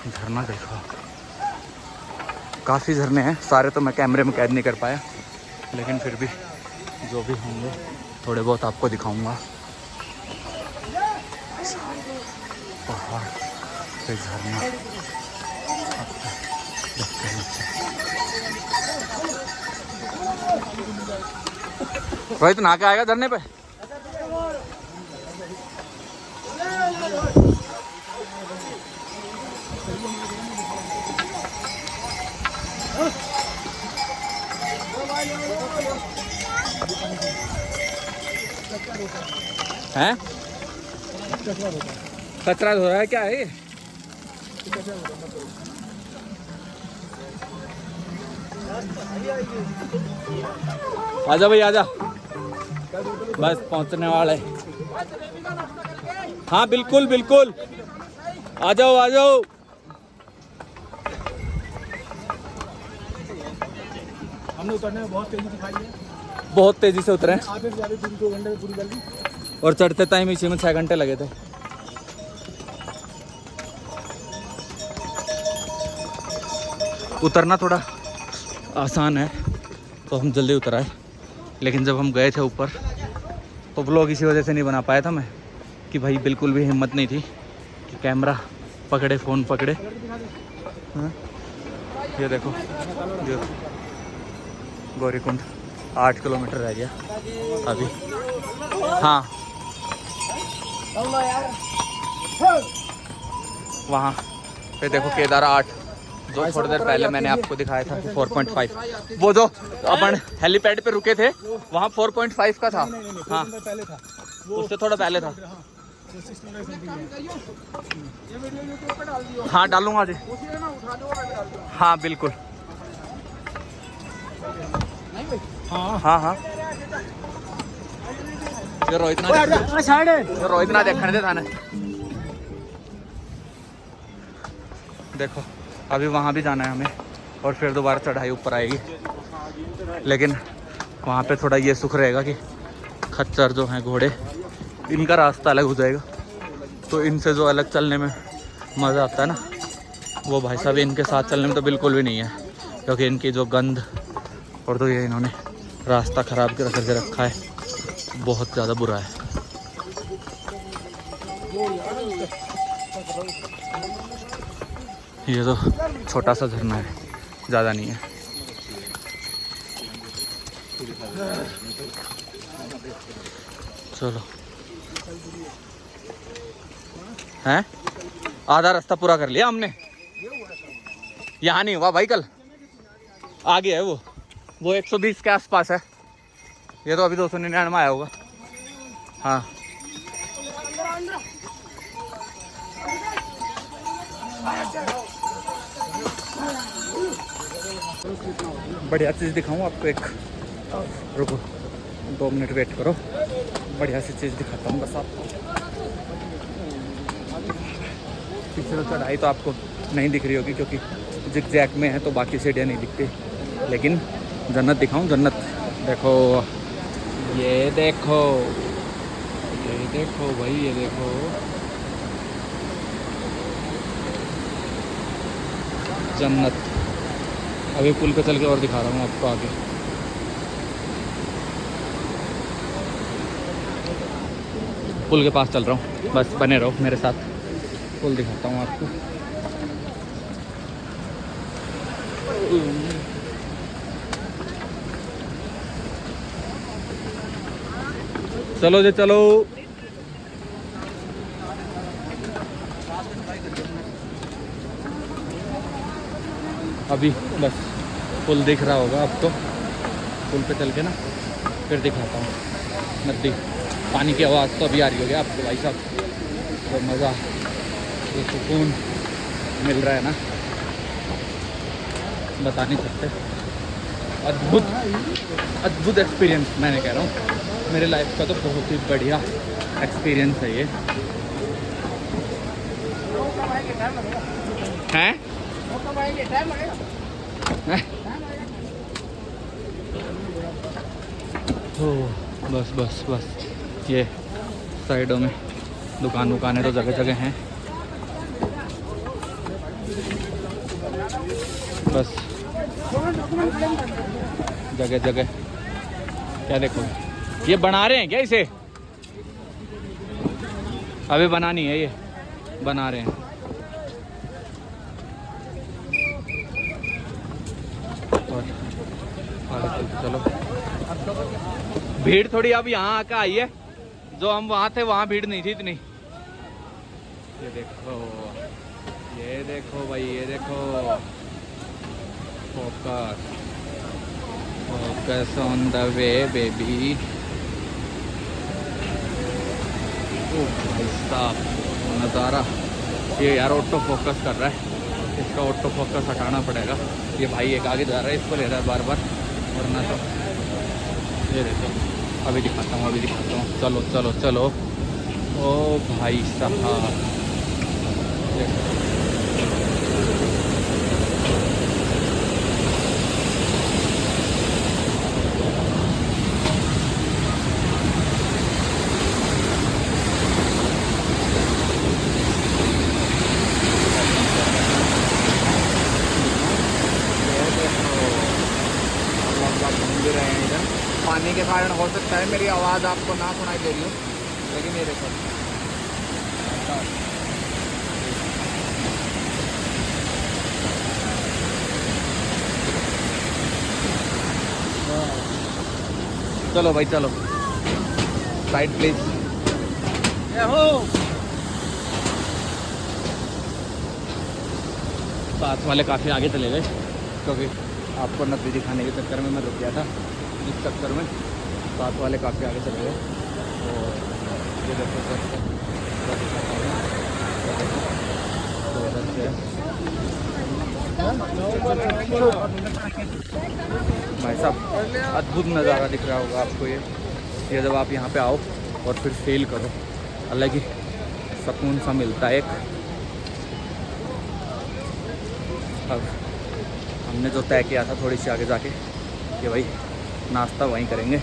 झरना देखो। काफ़ी झरने हैं, सारे तो मैं कैमरे में कैद नहीं कर पाया, लेकिन फिर भी जो भी होंगे थोड़े बहुत आपको दिखाऊंगा। पहाड़ पे झरना देखते हैं। रोहित नहा के आएगा झरने पे। हैं? कचरा धो रहा है क्या है ये? आजा भाई आजा, बस पहुंचने वाले। हाँ बिल्कुल बिल्कुल, आ जाओ आ जाओ। हमने उतरने में बहुत तेजी दिखाई है, बहुत तेजी से उतरे, आधे से ज़्यादा 3-2 घंटे में पूरी जल्दी, और चढ़ते टाइम इसी में 6 घंटे लगे थे। उतरना थोड़ा आसान है तो हम जल्दी उतर आए, लेकिन जब हम गए थे ऊपर तो व्लॉग इसी वजह से नहीं बना पाया था मैं कि भाई बिल्कुल भी हिम्मत नहीं थी कि कैमरा पकड़े, फ़ोन पकड़े। हाँ ये देखो, ये गौरीकुंड 8 किलोमीटर रह गया अभी। हाँ वहाँ पे देखो केदारा 8, जो थोड़ी देर पहले मैंने आपको दिखाया था 4.5। वो जो अपन हेलीपैड पे रुके थे वहाँ 4.5 का था। हाँ पहले था, उससे थोड़ा पहले था। हाँ डालूंगा जी, हाँ बिल्कुल। हाँ हाँ ये रोहित ना देखने दे थाने। देखो अभी वहाँ भी जाना है हमें, और फिर दोबारा चढ़ाई ऊपर आएगी, लेकिन वहाँ पे थोड़ा ये सुख रहेगा कि खच्चर जो हैं घोड़े, इनका रास्ता अलग हो जाएगा, तो इनसे जो अलग चलने में मज़ा आता है ना, वो भाई साहब इनके साथ चलने में तो बिल्कुल भी नहीं है, क्योंकि इनकी जो गंद और तो ये इन्होंने रास्ता ख़राब करके रखा है, बहुत ज़्यादा बुरा है। ये तो छोटा सा झरना है, ज़्यादा नहीं है। चलो हैं, आधा रास्ता पूरा कर लिया हमने। यहाँ नहीं हुआ भाई, कल आगे है वो 120 के आसपास है, ये तो अभी 299 आया होगा। हाँ बढ़िया चीज़ दिखाऊँ आपको एक, रुको 2 मिनट वेट करो, बढ़िया सी चीज़ दिखाता हूँ बस आपको। पीछे तो चढ़ाई तो आपको नहीं दिख रही होगी क्योंकि जिग-जैग में है तो बाकी सीढ़ियाँ नहीं दिखती, लेकिन जन्नत दिखाऊँ, जन्नत देखो, ये देखो, ये देखो भाई, ये देखो, जन्नत। अभी पुल पे चल के और दिखा रहा हूँ आपको आगे। पुल के पास चल रहा हूँ, बस बने रहो मेरे साथ, पुल दिखाता हूँ आपको। चलो जी चलो, अभी बस पुल दिख रहा होगा आपको, पुल पे चल के ना फिर दिखाता हूँ नदी। पानी की आवाज़ तो अभी आ रही होगी आपको भाई साहब, तो मज़ा, ये सुकून मिल रहा है ना, बता नहीं सकते। अद्भुत अद्भुत एक्सपीरियंस मैंने कह रहा हूँ, मेरे लाइफ का तो बहुत ही बढ़िया एक्सपीरियंस है ये। हैं? बस बस बस, ये साइडों में दुकानें तो जगह जगह हैं, बस जगह जगह। क्या देखो, ये बना रहे हैं क्या इसे? अभी बनानी है, ये बना रहे हैं। और चलो, भीड़ थोड़ी अब यहाँ आकर आई है, जो हम वहाँ थे वहाँ भीड़ नहीं थी इतनी। ये देखो, ये देखो भाई, ये देखो, focus focus on the way baby. भाई साहब नज़ारा, ये यार ऑटो फोकस कर रहा है, इसका ऑटो फोकस हटाना पड़ेगा। ये भाई एक आगे जा रहा है, इसको ले रहा है बार बार, वरना तो। ये देखो, अभी दिखाता हूँ, अभी दिखाता हूँ, चलो चलो चलो। ओ भाई साहब, मंदिर है इधर। पानी के कारण हो सकता है मेरी आवाज़ आपको ना सुनाई दे रही हो, लेकिन ये देखो, चलो भाई चलो, साइड प्लीज। साथ वाले काफ़ी आगे चले गए, क्योंकि आपको नदी दिखाने के चक्कर में मैं रुक गया था, इस चक्कर में साथ वाले काफ़ी आगे चले गए। और ये देखो भाई साहब, अद्भुत नज़ारा दिख रहा होगा आपको ये जब आप यहाँ पे आओ और फिर फील करो, अलग ही सुकून सा मिलता है एक। अब हमने जो तय किया था थोड़ी सी आगे जाके कि भाई नाश्ता वहीं करेंगे,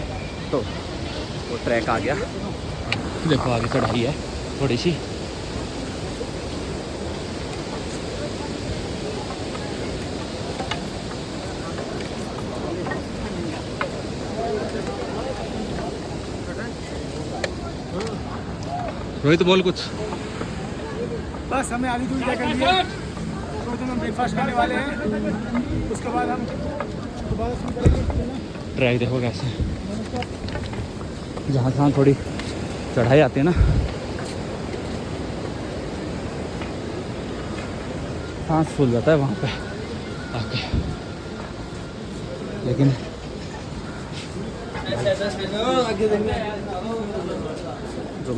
तो वो ट्रैक आ गया। देखो आगे चढ़ाई है थोड़ी सी, रोहित बोल कुछ। बस हमें आधी दूरी तय कर लिया, तो हम ब्रेकफास्ट करने वाले हैं, उसके बाद हम दोबारा शुरू करेंगे। ट्रैक देखो कैसे, जहाँ जहाँ थोड़ी चढ़ाई आती है ना, सांस फूल जाता है वहाँ पे आके, लेकिन जो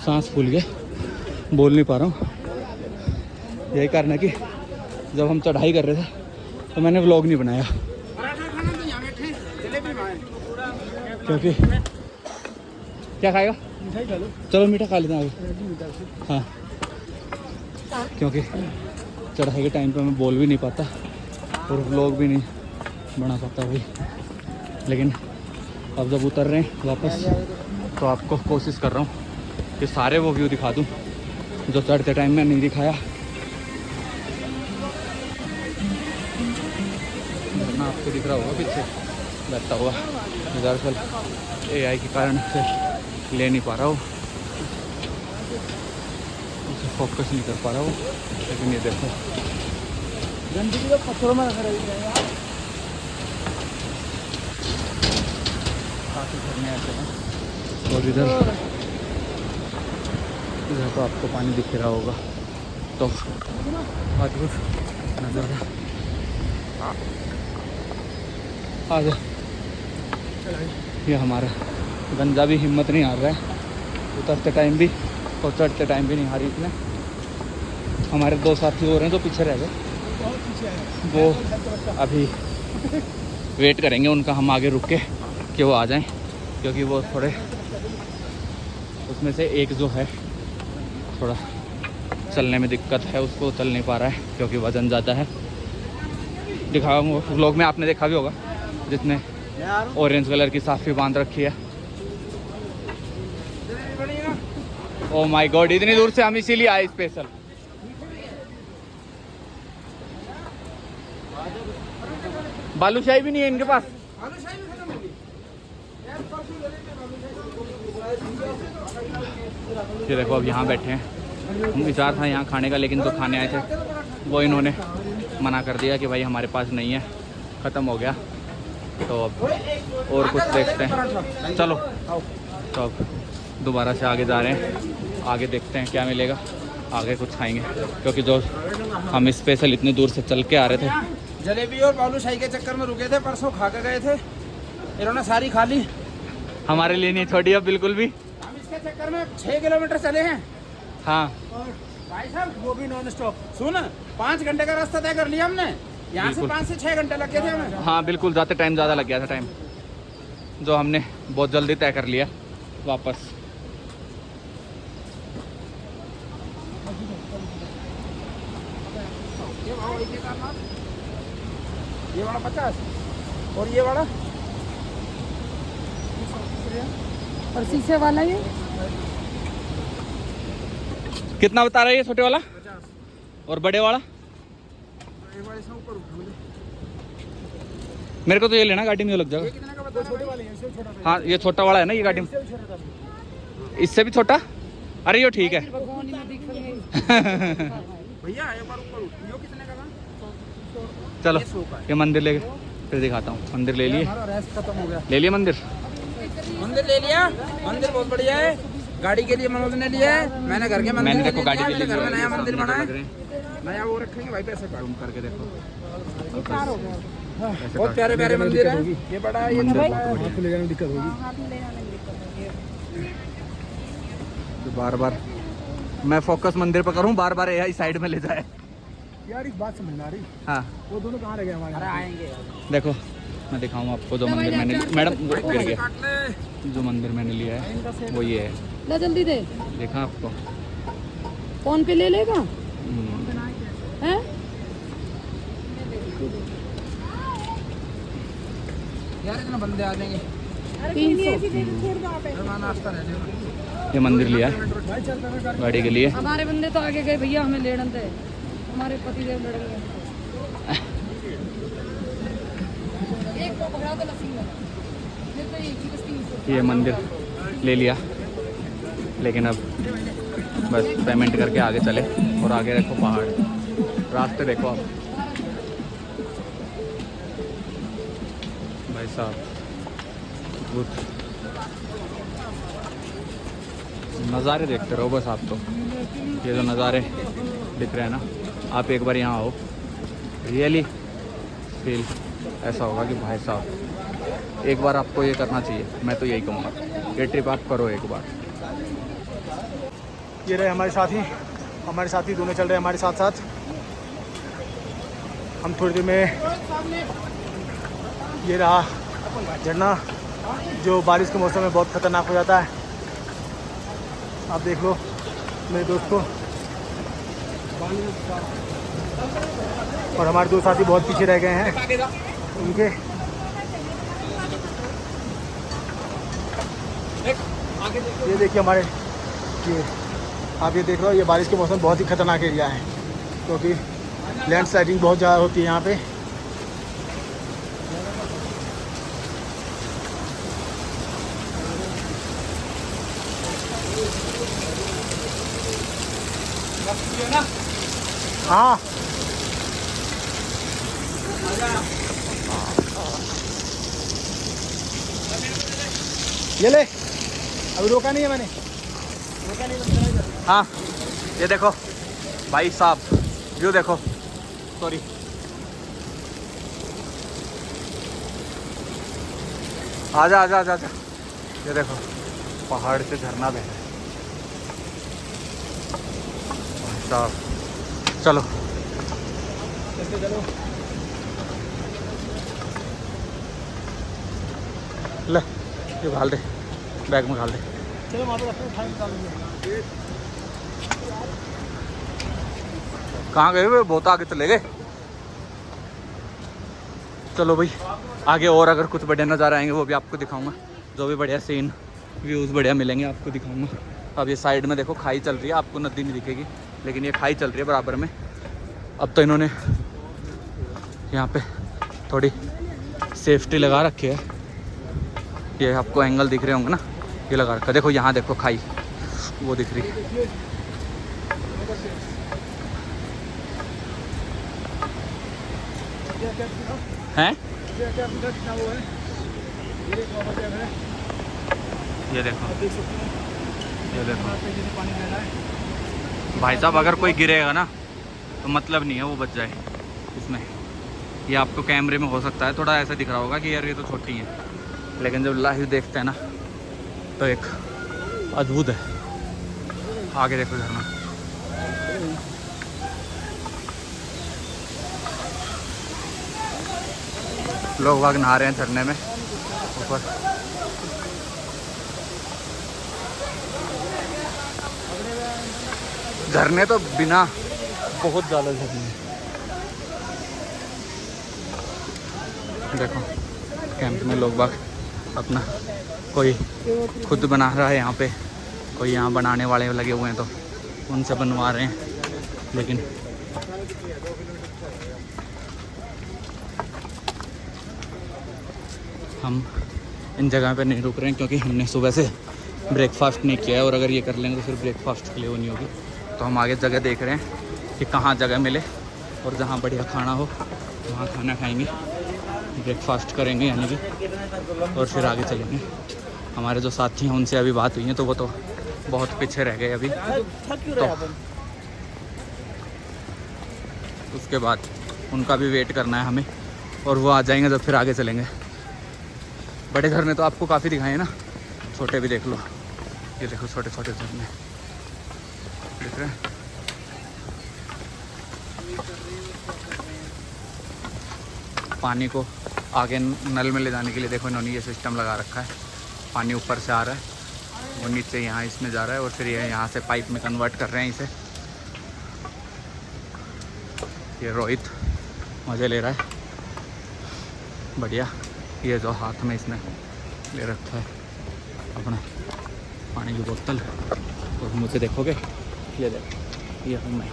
सांस फूल गया, बोल नहीं पा रहा हूँ। यही कारण है कि जब हम चढ़ाई कर रहे थे तो मैंने व्लॉग नहीं बनाया, क्योंकि क्या खाएगा? मिठाई खा लो। चलो मीठा खा लेते हैं आगे। हाँ, क्योंकि चढ़ाई के टाइम पे मैं बोल भी नहीं पाता और व्लॉग भी नहीं बना पाता भाई। लेकिन अब जब उतर रहे हैं वापस तो आपको कोशिश कर रहा हूँ कि सारे वो व्यू दिखा दूँ जो चढ़ते टाइम में नहीं दिखाया। झरना आपको दिख रहा होगा पीछे बैठता हुआ, दरअसल AI के कारण से ले नहीं पा रहा हूँ, उसे फोकस नहीं कर पा रहा हूँ। लेकिन ये देखो गंदगी तो पत्थरों में रख रही है यार। काफ़ी झरने ऐसे हैं। और इधर तो आपको पानी दिख रहा होगा, तो अद्भुत नज़ारा। आ जाओ, ये हमारा गंजा भी हिम्मत नहीं हार रहा है, उतरते टाइम भी और चढ़ते टाइम भी नहीं हारी इसने। हमारे 2 साथी और हैं जो पीछे रह गए, वो अभी वेट करेंगे उनका, हम आगे रुक के कि वो आ जाएं, क्योंकि वो थोड़े उसमें से एक जो है थोड़ा चलने में दिक्कत है, उसको चल नहीं पा रहा है क्योंकि वज़न ज़्यादा है। दिखाऊँ व्लॉग में, आपने देखा भी होगा, जिसने ऑरेंज कलर की साफ़ी बांध रखी है। ओ माय गॉड, इतनी दूर से हम इसीलिए आए स्पेशल। बालूशाही भी नहीं है इनके पास। ये देखो अब यहाँ बैठे हैं, विचार था यहाँ खाने का, लेकिन तो खाने आए थे वो इन्होंने मना कर दिया कि भाई हमारे पास नहीं है, ख़त्म हो गया। तो अब और कुछ देखते हैं, चलो। तो अब दोबारा से आगे जा रहे हैं, आगे देखते हैं क्या मिलेगा, आगे कुछ खाएंगे, क्योंकि जो हम स्पेशल इतनी दूर से चल के आ रहे थे। जलेबी और बालूशाही के चक्कर में रुके थे, परसों खा के गए थे, इन्होंने सारी खा ली, हमारे लिए नहीं छोड़ी अब बिल्कुल भी। हम इसके चक्कर में 6 किलोमीटर चले हैं। हाँ भाई साहब वो भी नॉन स्टॉप। सुन, 5 घंटे का रास्ता तय कर लिया हमने, यहाँ से 5 से 6 घंटे लगे थे हमें। हाँ बिल्कुल, जाते टाइम ज़्यादा लग गया था टाइम, जो हमने बहुत जल्दी तय कर लिया वापस। ये वाला 50 और ये वाला, और शीशे वाला ये कितना बता रहा है ये छोटे वाला? 50 और बड़े वाला? एक बार इसमें ऊपर उठा मुझे। मेरे को तो ये लेना, गाड़ी में ये लग जाएगा। ये कितने का बता छोटे वाले हैं, इससे छोटा था। हाँ ये छोटा वाला है ना ये गाड़ी में, इससे भी छोटा था। इससे भी छोटा? अरे ये ठीक है। भगवान में दिख रही है। भैया एक बार ऊपर उठ, ये कितने का था? चलो ये 100 का है। ये मंदिर ले फिर दिखाता हूँ। मंदिर ले लिए, हमारा रेस्ट खत्म हो गया। ले लिए मंदिर। मंदिर ले लिया, मंदिर बहुत बढ़िया है। गाड़ी के लिए मनोज ने लिया है, मैंने घर के मंदिर मैंने के देखो लिए गाड़ी लिया, के लिए मेरे घर में नया सामने मंदिर बना लग है, रहे हैं। नया वो रखेंगे भाई, पैसे काट। जूम करके देखो, बहुत प्यारे प्यारे मंदिर है, ये बड़ा है, ये मंदिर छोटा बहुत है। बढ़िया। आपको ले जाने में दिक्कत होगी। तो बार बार मैं फोकस मंदिर पर करूँ, बार बार यही साइड में ले जाए। यार एक बात समझ में आ रही, हाँ वो दोनों कहाँ रह गए हमारे? अरे आएंगे देखो मैं दिखाऊँ आपको जो मंदिर मैंने, मैडम गिर गया, काट ले। जो मंदिर मैंने लिया है वो ये है, ला जल्दी दे, देखा आपको? फोन पे ले लेगा हैं? यार इतना बंदे आ जाएंगे, 300 मेहमान नाश्ता ले लेना। ये मंदिर लिया है भाई चल रहा है। गाड़ी के लिए। हमारे बंदे तो आगे गए भैया, हमें लेना दे, हमारे पतिदेव लड़ेंगे। एक को पकड़ा दो लस्सी में, ये तो एक ही बस 300। ये मंदिर ले लिया, लेकिन अब बस पेमेंट करके आगे चले। और आगे देखो पहाड़, रास्ते देखो आप भाई साहब, नज़ारे देखते रहो बस आप तो। ये जो नज़ारे दिख रहे हैं ना, आप एक बार यहाँ आओ, रियली फील ऐसा होगा कि भाई साहब एक बार आपको ये करना चाहिए। मैं तो यही कहूँगा, ये ट्रिप आप करो एक बार। ये रहे हमारे साथी दोनों चल रहे हैं हमारे साथ साथ। हम थोड़ी देर में, ये रहा झरना जो बारिश के मौसम में बहुत ख़तरनाक हो जाता है। आप देख लो मेरे दोस्त को, और हमारे दो साथी बहुत पीछे रह गए हैं उनके। ये देखिए हमारे, ये आप ये देख रहे हो, ये बारिश के मौसम बहुत ही ख़तरनाक एरिया है क्योंकि लैंडस्लाइडिंग बहुत ज़्यादा होती है यहाँ पे। हाँ ये ले, अभी रोका नहीं है मैंने, रोका नहीं। हाँ ये देखो भाई साहब, व्यू देखो, सॉरी आजा आजा आजा आजा। ये देखो पहाड़ से झरना बह रहा है भाई साहब। चलो चलो ले, ये घाल दे, बैग में घाल दे। चलो वहाँ पे रखो, खाने निकाल लेंगे। कहाँ गए हुए, बहुत आगे चले गए। चलो भाई आगे और अगर कुछ बढ़िया नज़ारे आएंगे वो भी आपको दिखाऊंगा, जो भी बढ़िया सीन व्यूज़ बढ़िया मिलेंगे आपको दिखाऊंगा। अब ये साइड में देखो खाई चल रही है, आपको नदी नहीं दिखेगी लेकिन ये खाई चल रही है बराबर में। अब तो इन्होंने यहाँ पे थोड़ी सेफ्टी लगा रखी है, ये आपको एंगल दिख रहे होंगे ना, ये लगा रखा है। देखो यहाँ देखो खाई वो दिख रही है। हैं ये देखो, ये देखो भाई साहब, अगर कोई गिरेगा ना तो मतलब नहीं है वो बच जाए इसमें। ये आपको कैमरे में हो सकता है थोड़ा ऐसा दिख रहा होगा कि यार ये तो छोटी है, लेकिन जब लाइव देखते हैं ना तो एक अद्भुत है। आगे देखो झरना, लोग वाग नहा रहे हैं झरने में ऊपर। झरने तो बिना बहुत ज़्यादा झरने हैं। देखो कैंप में लोग बाग अपना कोई खुद बना रहा है यहाँ पे, कोई यहाँ बनाने वाले लगे हुए हैं तो उनसे बनवा रहे हैं। लेकिन हम इन जगह पे नहीं रुक रहे हैं क्योंकि हमने सुबह से ब्रेकफास्ट नहीं किया है, और अगर ये कर लेंगे तो फिर ब्रेकफास्ट के लिए वो नहीं होगी। तो हम आगे जगह देख रहे हैं कि कहाँ जगह मिले और जहाँ बढ़िया खाना हो वहाँ खाना खाएंगे, ब्रेकफास्ट करेंगे यानी कि, और फिर आगे चलेंगे। हमारे जो साथी हैं उनसे अभी बात हुई है तो वो तो बहुत पीछे रह गए अभी, तो उसके बाद उनका भी वेट करना है हमें, और वो आ जाएंगे जब फिर आगे चलेंगे। बड़े झरने तो आपको काफ़ी दिखाए ना, छोटे भी देख लो। ये देखो छोटे छोटे झरने देख रहे हैं। पानी को आगे नल में ले जाने के लिए देखो इन्होंने ये सिस्टम लगा रखा है। पानी ऊपर से आ रहा है, वो नीचे यहाँ इसमें जा रहा है, और फिर ये यहाँ से पाइप में कन्वर्ट कर रहे हैं इसे। ये रोहित मज़े ले रहा है बढ़िया। ये जो हाथ में इसने ले रखा है अपना पानी की बोतल, और मुझे देखोगे ये देखो, ये हूँ मैं।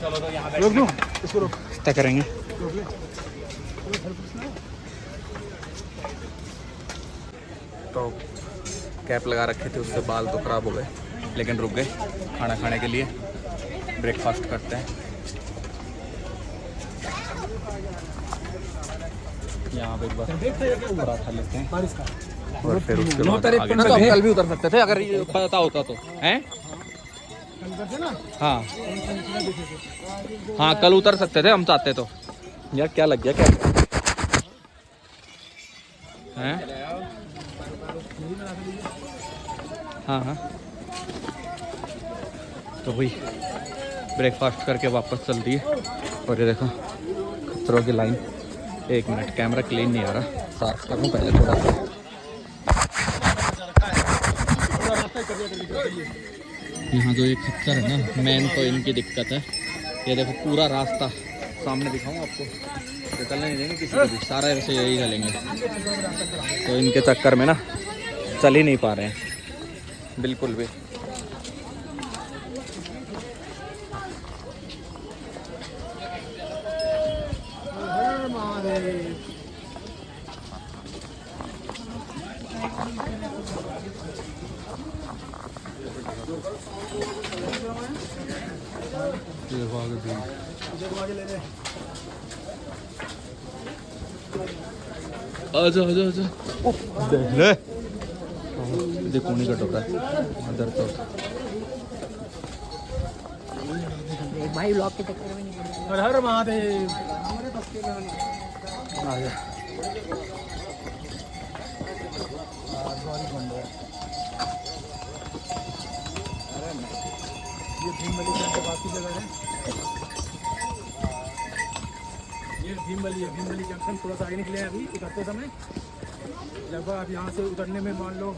चलो तो यहाँ रोक दूँ इसको, रोक तय करेंगे। तो कैप लगा रखे थे, उससे बाल तो ख़राब हो गए लेकिन रुक गए खाना खाने के लिए। ब्रेकफास्ट करते हैं। यहाँ पे एक बार पराठा लेते हैं बारिश का और फिर उसके बाद आगे ना तो हम कल भी उतर सकते थे अगर ये पता होता तो हैं। हाँ हाँ कल उतर सकते थे हम चाहते तो। यार क्या लग गया क्या हैं। हाँ हाँ तो वही ब्रेकफास्ट करके वापस चल दिए। और ये देखो खतरों की लाइन। एक मिनट कैमरा क्लीन नहीं आ रहा, साफ करूँ पहले थोड़ा सा। यहाँ जो ये खच्चर है ना मेन तो इनकी दिक्कत है। ये देखो पूरा रास्ता सामने दिखाऊँ आपको, चलने नहीं देंगे किसी को भी, सारा ऐसे यही चलेंगे। तो इनके चक्कर में ना चल ही नहीं पा रहे हैं बिल्कुल भी। आजा आजा आजा ले देखो नहीं कट रहा है अंदर तो। भाई ब्लॉग के चक्कर में नहीं पड़ेगा। हर हर महादेव। ये भीमबली के पास की जगह है। ये भीमबली है, भीमबली जंक्शन थोड़ा सा आगे निकले हैं अभी उतरते समय। लगभग आप यहाँ से उतरने में मान लो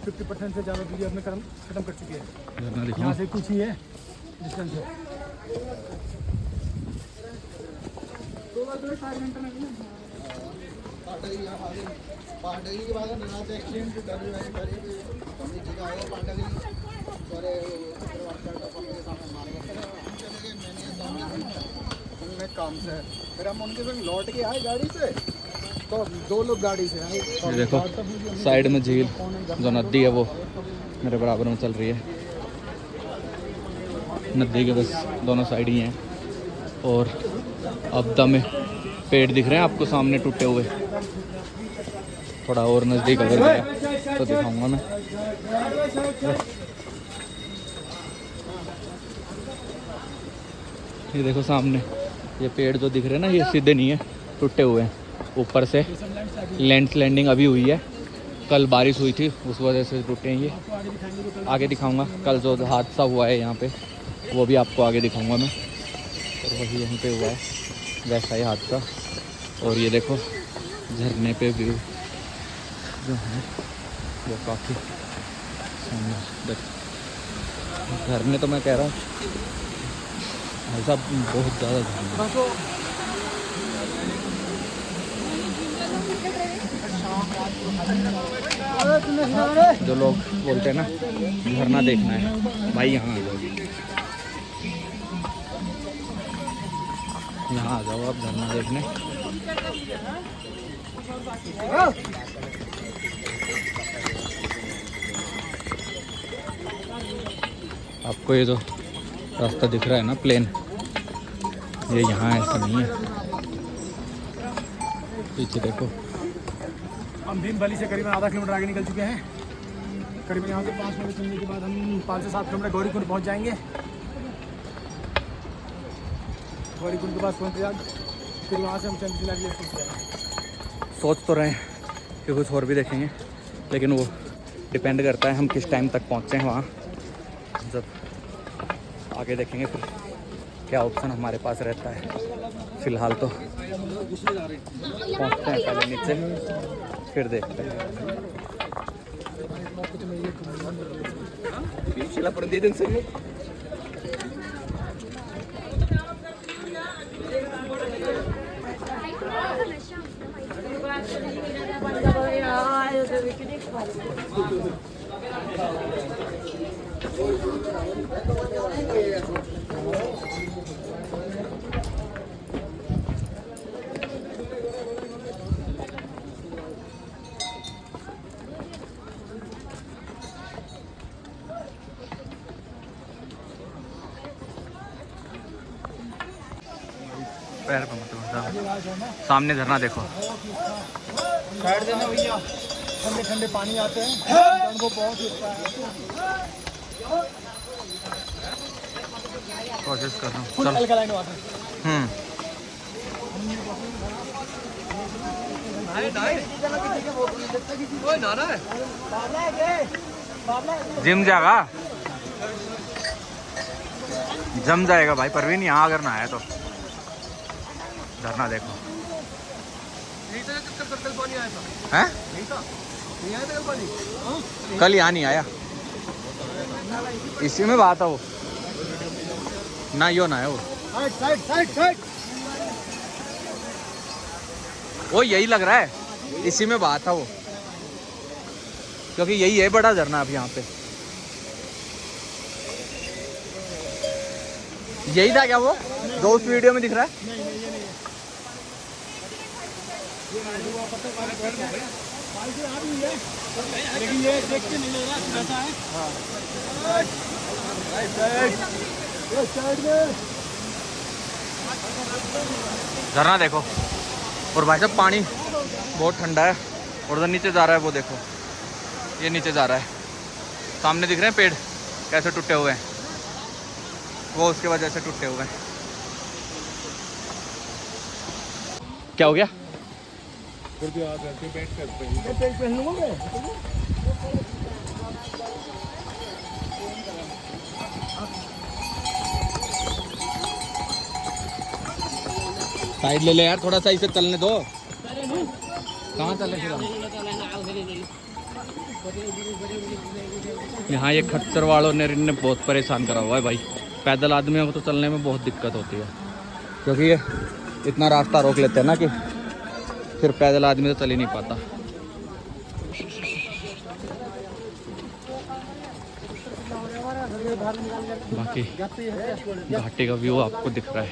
50% से ज़्यादा दूरी अपने खत्म कर चुके हैं। यहाँ से कुछ ही है डिस्टेंस है। काम से फिर हम उनके संग लौट के आए गाड़ी से, तो 2 लोग गाड़ी से आए। ये देखो साइड में झील जो नदी है वो मेरे बराबर में चल रही है। नदी के बस दोनों साइड ही हैं और आपदा में पेड़ दिख रहे हैं आपको सामने टूटे हुए। थोड़ा और नज़दीक अगर गया तो दिखाऊंगा मैं। ये देखो सामने ये पेड़ जो दिख रहे हैं ना, ये सीधे नहीं है, टूटे हुए हैं। ऊपर से लैंडिंग अभी हुई है, कल बारिश हुई थी उस वजह से टूटे हैं ये। आगे दिखाऊंगा कल जो हादसा हुआ है यहाँ पे, वो भी आपको आगे दिखाऊंगा मैं। और वही यहीं पे हुआ है वैसा ही हादसा। और ये देखो झरने पे व्यू जो है वो काफ़ी सुंदर। झरने तो मैं कह रहा हूँ ऐसा बहुत ज़्यादा झरने। जो लोग बोलते हैं ना झरना देखना है, भाई यहाँ आ जाओ, यहाँ आ जाओ आप झरना देखने। आपको ये जो रास्ता दिख रहा है ना प्लेन, ये यहाँ ऐसा नहीं है। पीछे देखो हम भीमबली से करीबन आधा किलोमीटर आगे निकल चुके हैं। करीबन यहाँ से 5 किलोमीटर चलने के बाद हम 5 से 7 किलोमीटर गौरीकुंड पहुँच जाएंगे। गौरीकुंड के बाद सोनप्रयाग, फिर वहाँ से हम चंद्रशिला के लिए पहुँच जाएंगे। सोच तो रहे हैं कि कुछ और भी देखेंगे, लेकिन वो डिपेंड करता है हम किस टाइम तक पहुँचे हैं वहाँ। जब आगे देखेंगे फिर क्या ऑप्शन हमारे पास रहता है। फ़िलहाल तो पहुँचते हैं पहले नीचे, फिर देखते हैं। पैर पे मत साहब। सामने झरना देखो। साइड देना भैया, ठंडे ठंडे पानी आते हैं, उनको बहुत ही अच्छा है। कोशिश कर रहा हूँ। फुल चल। Alkaline water. जिम जाएगा, जम जाएगा भाई परवीन यहाँ अगर ना आया तो। झरना देखो। हैं? कल यहाँ नहीं आया, इसी में बात है वो ना, यो ना है वो। Side side side. वो यही लग रहा है, इसी में बात है वो, क्योंकि यही है बड़ा झरना अब यहाँ पे। यही था क्या वो जो उस वीडियो में दिख रहा है? लेकिन ये देख के नहीं लग रहा ऐसा है। झरना देखो। और भाई साहब पानी बहुत ठंडा है, और उधर नीचे जा रहा है वो देखो, ये नीचे जा रहा है। सामने दिख रहे हैं पेड़ कैसे टूटे हुए हैं, वो उसके वजह से टूटे हुए हैं। क्या हो गया? पहन लूंगा मैं। साइड ले ले यार, थोड़ा सा इसे चलने दो। कहाँ चले फिर हम? यहाँ ये खच्चर वालों ने बहुत परेशान करा हुआ है भाई। पैदल आदमियों को तो चलने में बहुत दिक्कत होती है, क्योंकि ये इतना रास्ता रोक लेते हैं ना कि फिर पैदल आदमी तो चल ही नहीं पाता। बाकी घाटी का व्यू आपको दिख रहा है।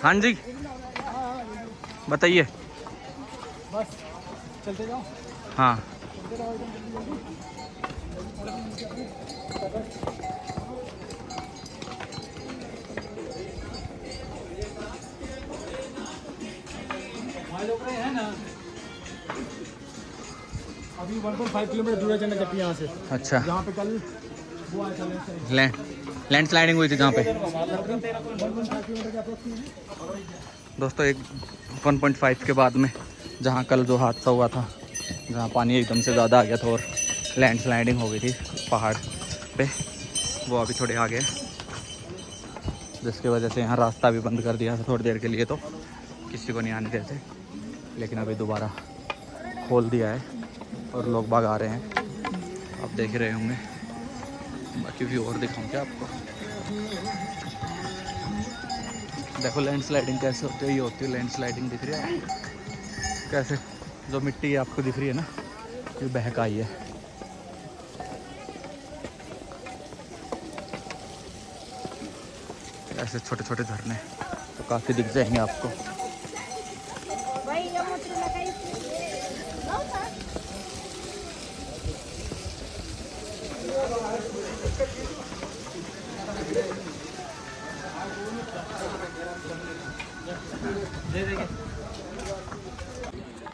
हाँ जी बताइए। बस चलते जाओ। हाँ है ना, अभी 1.5 किलोमीटर दूर है चलना चप्पी यहाँ से। अच्छा, जहाँ पे कल वो आया था लैंड स्लाइडिंग हुई थी जहाँ पे। 1.5 किलोमीटर के अप्रोक्स। दोस्तों एक 1.5 के बाद में जहाँ कल जो हादसा हुआ था, जहाँ पानी एकदम से ज़्यादा आ गया था और लैंड स्लाइडिंग हो गई थी पहाड़ पे, वो अभी थोड़े आगे है, जिसकी वजह से यहाँ रास्ता भी बंद कर दिया था थोड़ी देर के लिए, तो किसी को नहीं आने देते। लेकिन अभी दोबारा खोल दिया है और लोग बाग आ रहे हैं, आप देख रहे होंगे। बाकी व्यू और दिखाऊँ क्या आपको? देखो लैंड स्लाइडिंग कैसे होती है, ये होती है लैंड स्लाइडिंग, दिख रही है कैसे, जो मिट्टी आपको दिख रही है ना, ये बहक आई है। ऐसे छोटे छोटे झरने तो काफ़ी दिख जाएंगे आपको।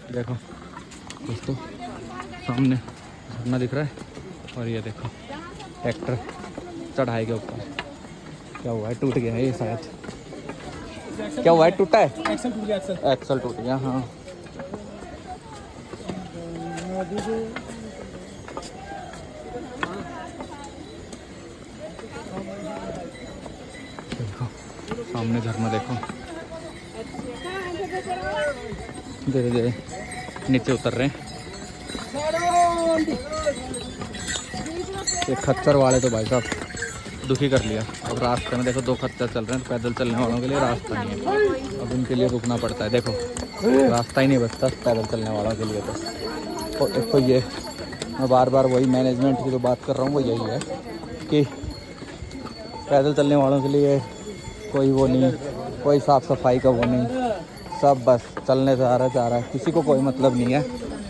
देखो दोस्तों सामने झरना दिख रहा है, और ये देखो ट्रैक्टर चढ़ाई के ऊपर। क्या हुआ है? टूट गया है ये शायद। क्या हुआ है? टूटा है? एक्सल टूट गया। एक्सल टूट गया। हाँ देखो सामने झरना देखो, धीरे धीरे नीचे उतर रहे हैं। ये खच्चर वाले तो भाई साहब दुखी कर लिया। अब रास्ते में देखो 2 खच्चर चल रहे हैं, पैदल चलने वालों के लिए रास्ता नहीं है, अब उनके लिए रुकना पड़ता है। देखो रास्ता ही नहीं बचता पैदल चलने वालों के लिए तो एक तो ये मैं बार बार वही मैनेजमेंट की जो बात कर रहा हूँ वो यही है कि पैदल चलने वालों के लिए कोई वो नहीं, कोई साफ़ सफाई का वो नहीं, सब बस चलने से आ रहा है, किसी को कोई मतलब नहीं है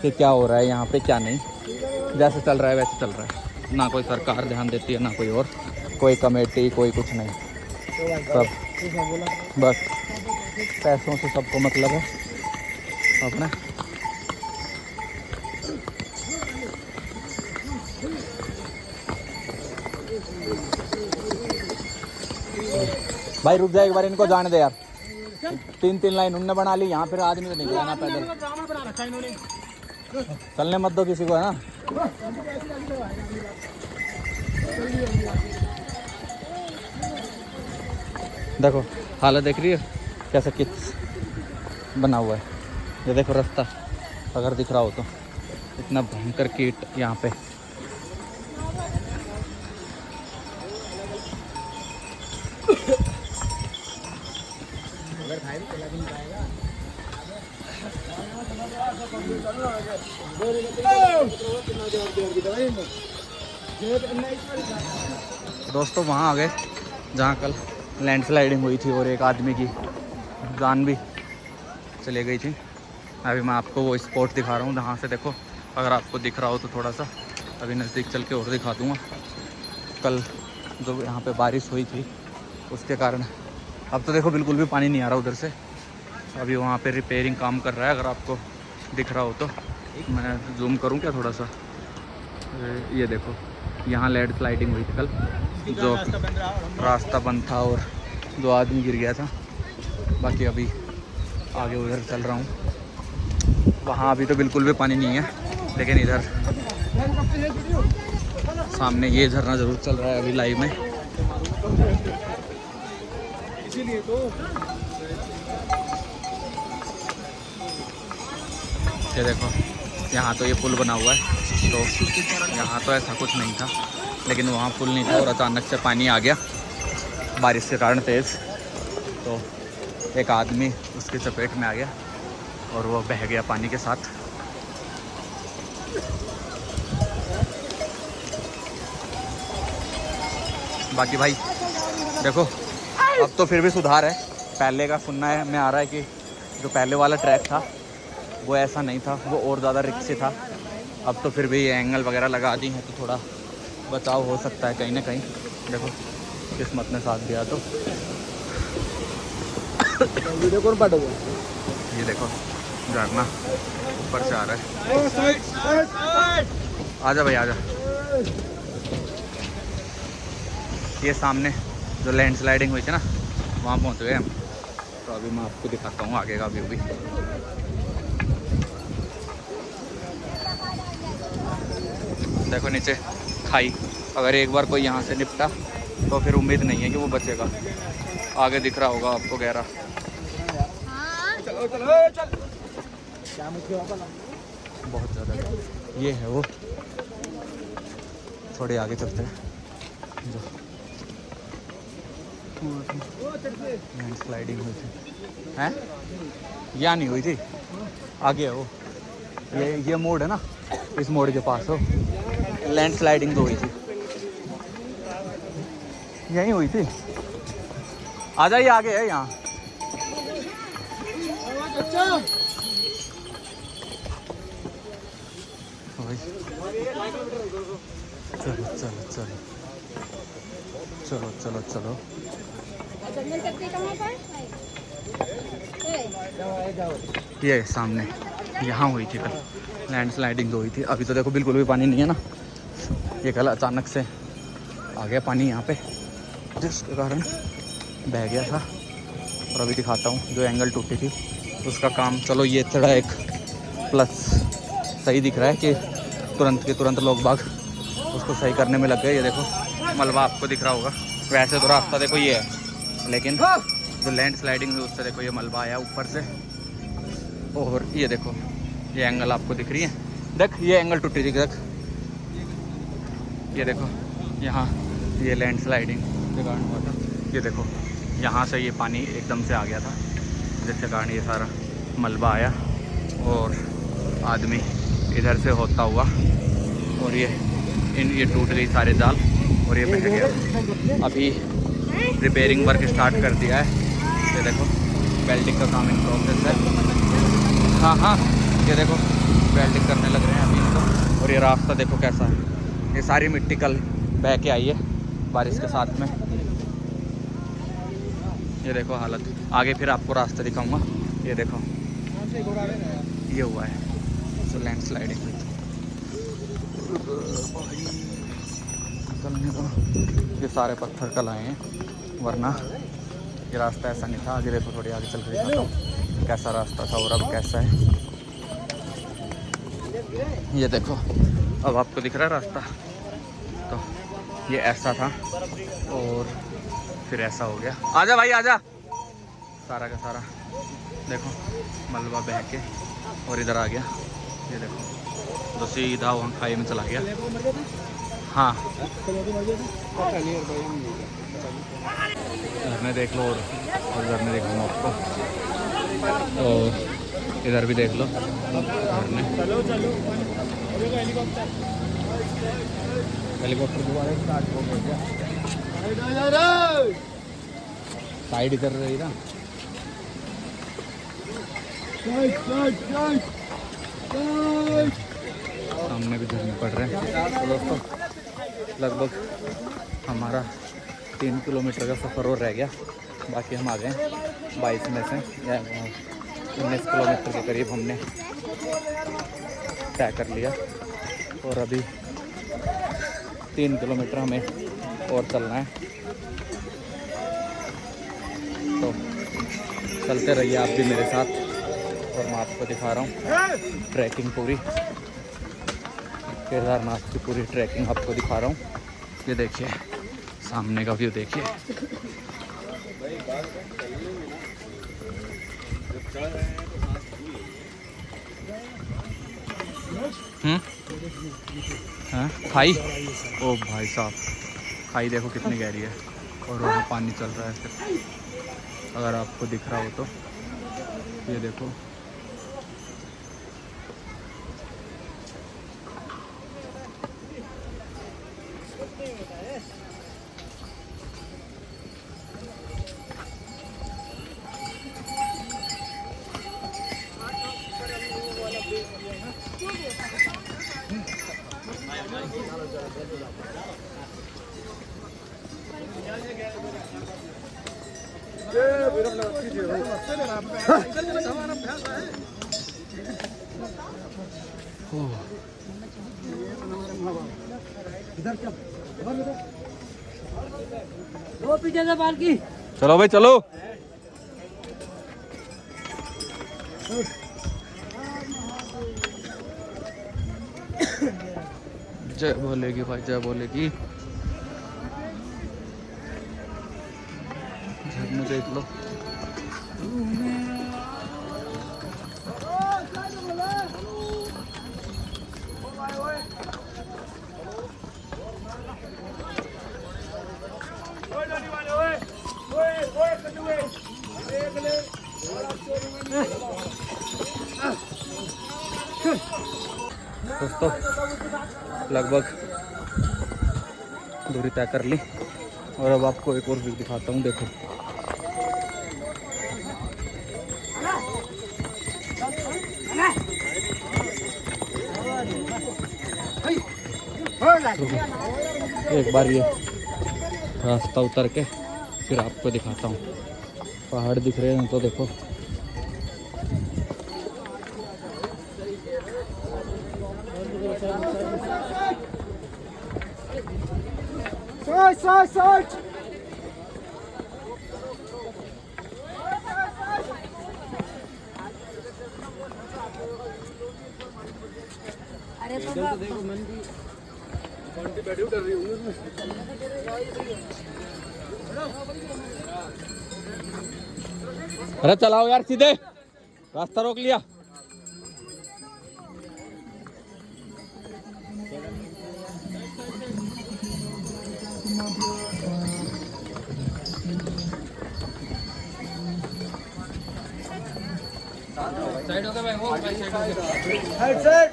कि क्या हो रहा है यहाँ पे क्या नहीं, जैसे चल रहा है वैसे चल रहा है। ना कोई सरकार ध्यान देती है ना कोई और, कोई कमेटी, कोई कुछ नहीं, सब बस पैसों से सबको मतलब है अपना। भाई रुक जा, एक बार इनको जाने दे यार। 3-3 लाइन उनने बना ली, यहाँ फिर आदमी तो नहीं जाना पैदल। ड्रामा बना रखा है इन्होंने। चलने मत दो किसी को, है ना। देखो हालत देख रही है कैसा किच बना हुआ है। ये देखो रास्ता, अगर दिख रहा हो तो इतना भयंकर कीट यहाँ पे। दोस्तों वहाँ आ गए जहाँ कल लैंडस्लाइडिंग हुई थी और एक आदमी की जान भी चली गई थी। अभी मैं आपको वो स्पॉट दिखा रहा हूँ जहाँ से देखो, अगर आपको दिख रहा हो तो थोड़ा सा अभी नज़दीक चल के और दिखा दूँगा। कल जो यहाँ पे बारिश हुई थी उसके कारण अब तो देखो बिल्कुल भी पानी नहीं आ रहा उधर से। अभी वहाँ पे रिपेयरिंग काम कर रहा है, अगर आपको दिख रहा हो तो। मैं जूम करूँ क्या थोड़ा सा? ये देखो यहाँ लैंडस्लाइडिंग हुई थी कल, जो रास्ता बंद था और 2 आदमी गिर गया था। बाकी अभी आगे उधर चल रहा हूँ, वहाँ अभी तो बिल्कुल भी पानी नहीं है, लेकिन इधर सामने ये झरना ज़रूर चल रहा है अभी लाइव में। इसीलिए तो ये देखो यहाँ तो ये पुल बना हुआ है, तो यहाँ तो ऐसा कुछ नहीं था, लेकिन वहाँ पुल नहीं था और अचानक से पानी आ गया बारिश के कारण तेज़। तो एक आदमी उसकी चपेट में आ गया और वो बह गया पानी के साथ। बाकी भाई देखो अब तो फिर भी सुधार है। पहले का सुनना है में आ रहा है कि जो पहले वाला ट्रैक था वो ऐसा नहीं था, वो और ज़्यादा रिस्की था। अब तो फिर भी ये एंगल वगैरह लगा दी हैं तो थोड़ा बचाव हो सकता है कहीं ना कहीं। देखो किस्मत ने साथ दिया तो। वीडियो कौन पाठ हुआ? ये देखो झरना ऊपर से आ रहा है। आजा भाई आजा। ये सामने जो लैंडस्लाइडिंग हुई थी ना, वहाँ पहुँच गए हम। तो अभी मैं आपको दिखाता हूँ आगे का व्यू भी। देखो नीचे खाई, अगर एक बार कोई यहाँ से निपटा तो फिर उम्मीद नहीं है कि वो बचेगा। आगे दिख रहा होगा आपको गहरा। बहुत ज़्यादा ये है वो। थोड़े आगे चलते हैं। जो लैंडस्लाइडिंग हुई थी हैं, यहाँ नहीं हुई थी, आगे है वो। ये मोड़ है ना, इस मोड़ के पास हो लैंडस्लाइडिंग तो हुई थी, यहीं हुई थी। आ जाइए आगे है यहाँ। चलो चलो चलो चलो चलो चलो। ये सामने यहाँ हुई थी कल लैंडस्लाइडिंग तो हुई थी। अभी तो देखो बिल्कुल भी पानी नहीं है ना, ये कल अचानक से आ गया पानी यहाँ पे, जिसके कारण बह गया था। और अभी दिखाता हूँ जो एंगल टूटी थी उसका काम। चलो ये थोड़ा एक प्लस सही दिख रहा है कि तुरंत के तुरंत लोग बाग उसको सही करने में लग गए। ये देखो मलबा आपको दिख रहा होगा। वैसे तो रास्ता देखो ये है, लेकिन जो लैंडस्लाइडिंग हुई उससे देखो ये मलबा आया ऊपर से। और ये देखो ये एंगल आपको दिख रही है, देख ये एंगल टूटी थी, देख ये देखो यहाँ ये लैंडस्लाइडिंग के कारण हुआ था। ये देखो यहाँ से ये पानी एकदम से आ गया था, जिसके कारण ये सारा मलबा आया और आदमी इधर से होता हुआ और ये टूट गई सारे जाल और ये बह गया। अभी रिपेयरिंग वर्क स्टार्ट कर दिया है। ये देखो वेल्डिंग का काम इन प्रोसेस है। हाँ ये देखो वेल्डिंग करने लग रहे हैं अभी इनको। और ये रास्ता देखो कैसा है, ये सारी मिट्टी कल बह के आई है बारिश के साथ में। ये देखो हालत, आगे फिर आपको रास्ता दिखाऊंगा। ये देखो ये हुआ है तो लैंडस्लाइडिंग निकलने को। ये सारे पत्थर कल आए हैं, वरना ये रास्ता ऐसा नहीं था। आगे देखो, थोड़ी आगे चल कर दिखाता हूँ कैसा रास्ता था और अब कैसा है। ये देखो अब आपको दिख रहा है रास्ता। तो ये ऐसा था और फिर ऐसा हो गया। आजा भाई आजा। सारा का सारा देखो मलबा बह के और इधर आ गया। ये देखो तो सीधा वहाँ खाई में चला गया। हाँ झरने देख लो और झरने देखूँगा आपको। और इधर भी देख लो झरने। हेलीकॉप्टर दोबारा स्टार्ट हो गया। साइड इधर रही ना। सामने भी झरने पड़ रहे हैं। तो दोस्तों लगभग हमारा 3 किलोमीटर का सफ़र और रह गया। बाकी हम आ गए 22 में से 19 किलोमीटर के करीब हमने तय कर लिया। और अभी 3 किलोमीटर हमें और चलना है। तो चलते रहिए आप भी मेरे साथ। और मैं आपको दिखा रहा हूँ ट्रैकिंग पूरी, केदारनाथ की पूरी ट्रैकिंग आपको दिखा रहा हूँ। ये देखिए सामने का व्यू देखिए। हाँ खाई, ओ भाई साहब खाई देखो कितनी गहरी है और वहाँ पानी चल रहा है फिर, अगर आपको दिख रहा हो तो। ये देखो वो पीछे से पालकी। चलो भाई चलो। जय बोलेगी भाई, जय बोलेगी। झरने देख लो। दोस्तों लगभग दूरी तय कर ली और अब आपको एक और व्यू दिखाता हूँ। देखो एक बार ये रास्ता उतर के फिर आपको दिखाता हूँ। पहाड़ दिख रहे हैं तो देखो। अरे तो देखो मंडी बैठी कर रही हूँ। अरे चलाओ यार सीधे, रास्ता रोक लिया। साइड हो गया भाई, वो साइड हो गया।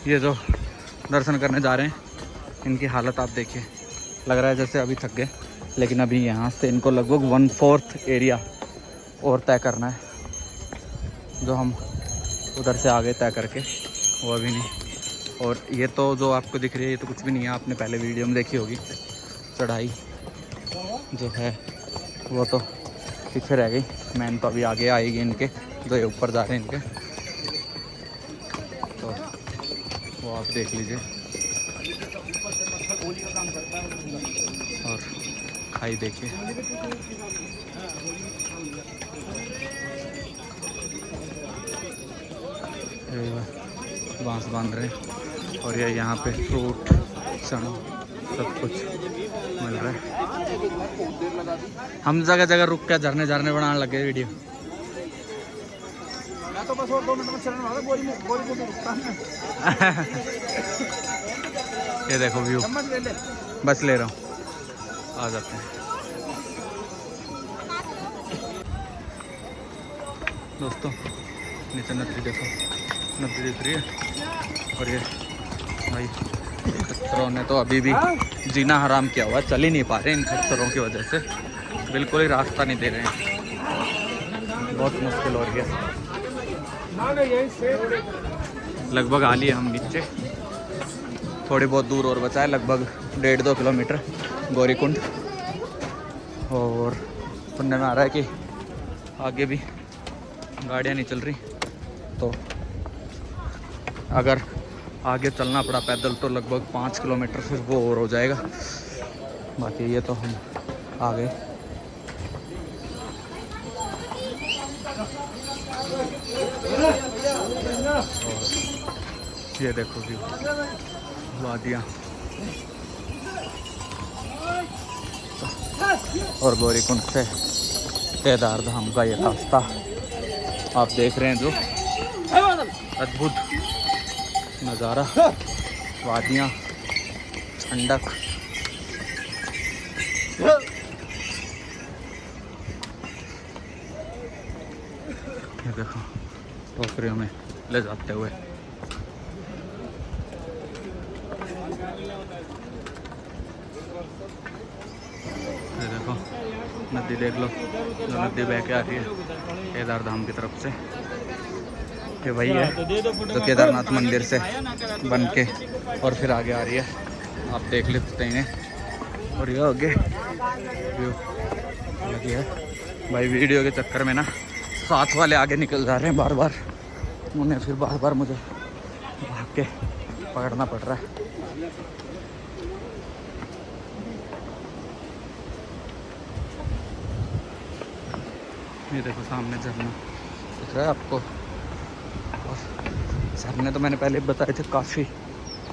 ये जो दर्शन करने जा रहे हैं इनकी हालत आप देखिए, लग रहा है जैसे अभी थक गए, लेकिन अभी यहाँ से इनको लगभग 1/4 एरिया और तय करना है, जो हम उधर से आगे तय करके, वो अभी नहीं। और ये तो जो आपको दिख रही है ये तो कुछ भी नहीं है, आपने पहले वीडियो में देखी होगी। चढ़ाई जो है वो तो पीछे रह गई, मैन तो अभी आगे आएगी इनके, जो ये ऊपर जा रहे हैं इनके, तो वो आप देख लीजिए। और खाई देखिए, बांस बांध रहे हैं। और ये यहाँ पे फ्रूट, चना, सब कुछ मिल रहा है। हम जगह जगह रुक के झरने झरने बनाने लगे वीडियो। तो बस और 2 मिनट में चलने वाला, बोरी में रुकता है। ये देखो व्यू, ले ले। बस ले रहा हूँ, आ जाते हैं दोस्तों। नीचे नदी देखो, नदी दिख रही है। और ये भाई खच्चरों ने तो अभी भी जीना हराम किया हुआ, चल ही नहीं पा रहे इन खच्चरों की वजह से, बिल्कुल ही रास्ता नहीं दे रहे हैं, बहुत मुश्किल हो रही है। लगभग आ लिए हम नीचे, थोड़ी बहुत दूर और बचा है, लगभग 1.5-2 किलोमीटर गौरीकुंड। और सुनने में आ रहा है कि आगे भी गाड़ियाँ नहीं चल रही, तो अगर आगे चलना पड़ा पैदल तो लगभग 5 किलोमीटर फिर वो और हो जाएगा। बाकी ये तो हम आ गए। और ये देखो व्यू, वादियाँ और गौरीकुंड से केदार धाम का ये रास्ता आप देख रहे हैं, जो अद्भुत नज़ारा, वादियाँ, ठंडक। ये देखो टोकरियों में ले जाते हुए। ये देखो नदी देख लो, जो नदी बह के आ रही है केदार धाम की तरफ से। ये वही है जो केदारनाथ मंदिर से बन के और फिर आगे आ रही है, आप देख लेते हैं। और ये आगे व्यू लगी है भाई। वीडियो के चक्कर में ना साथ वाले आगे निकल जा रहे हैं बार बार, उन्हें फिर बार बार मुझे भाग के पकड़ना पड़ रहा है। ये देखो सामने झरना दिख रहा है आपको। और झरने तो मैंने पहले बताए थे, काफ़ी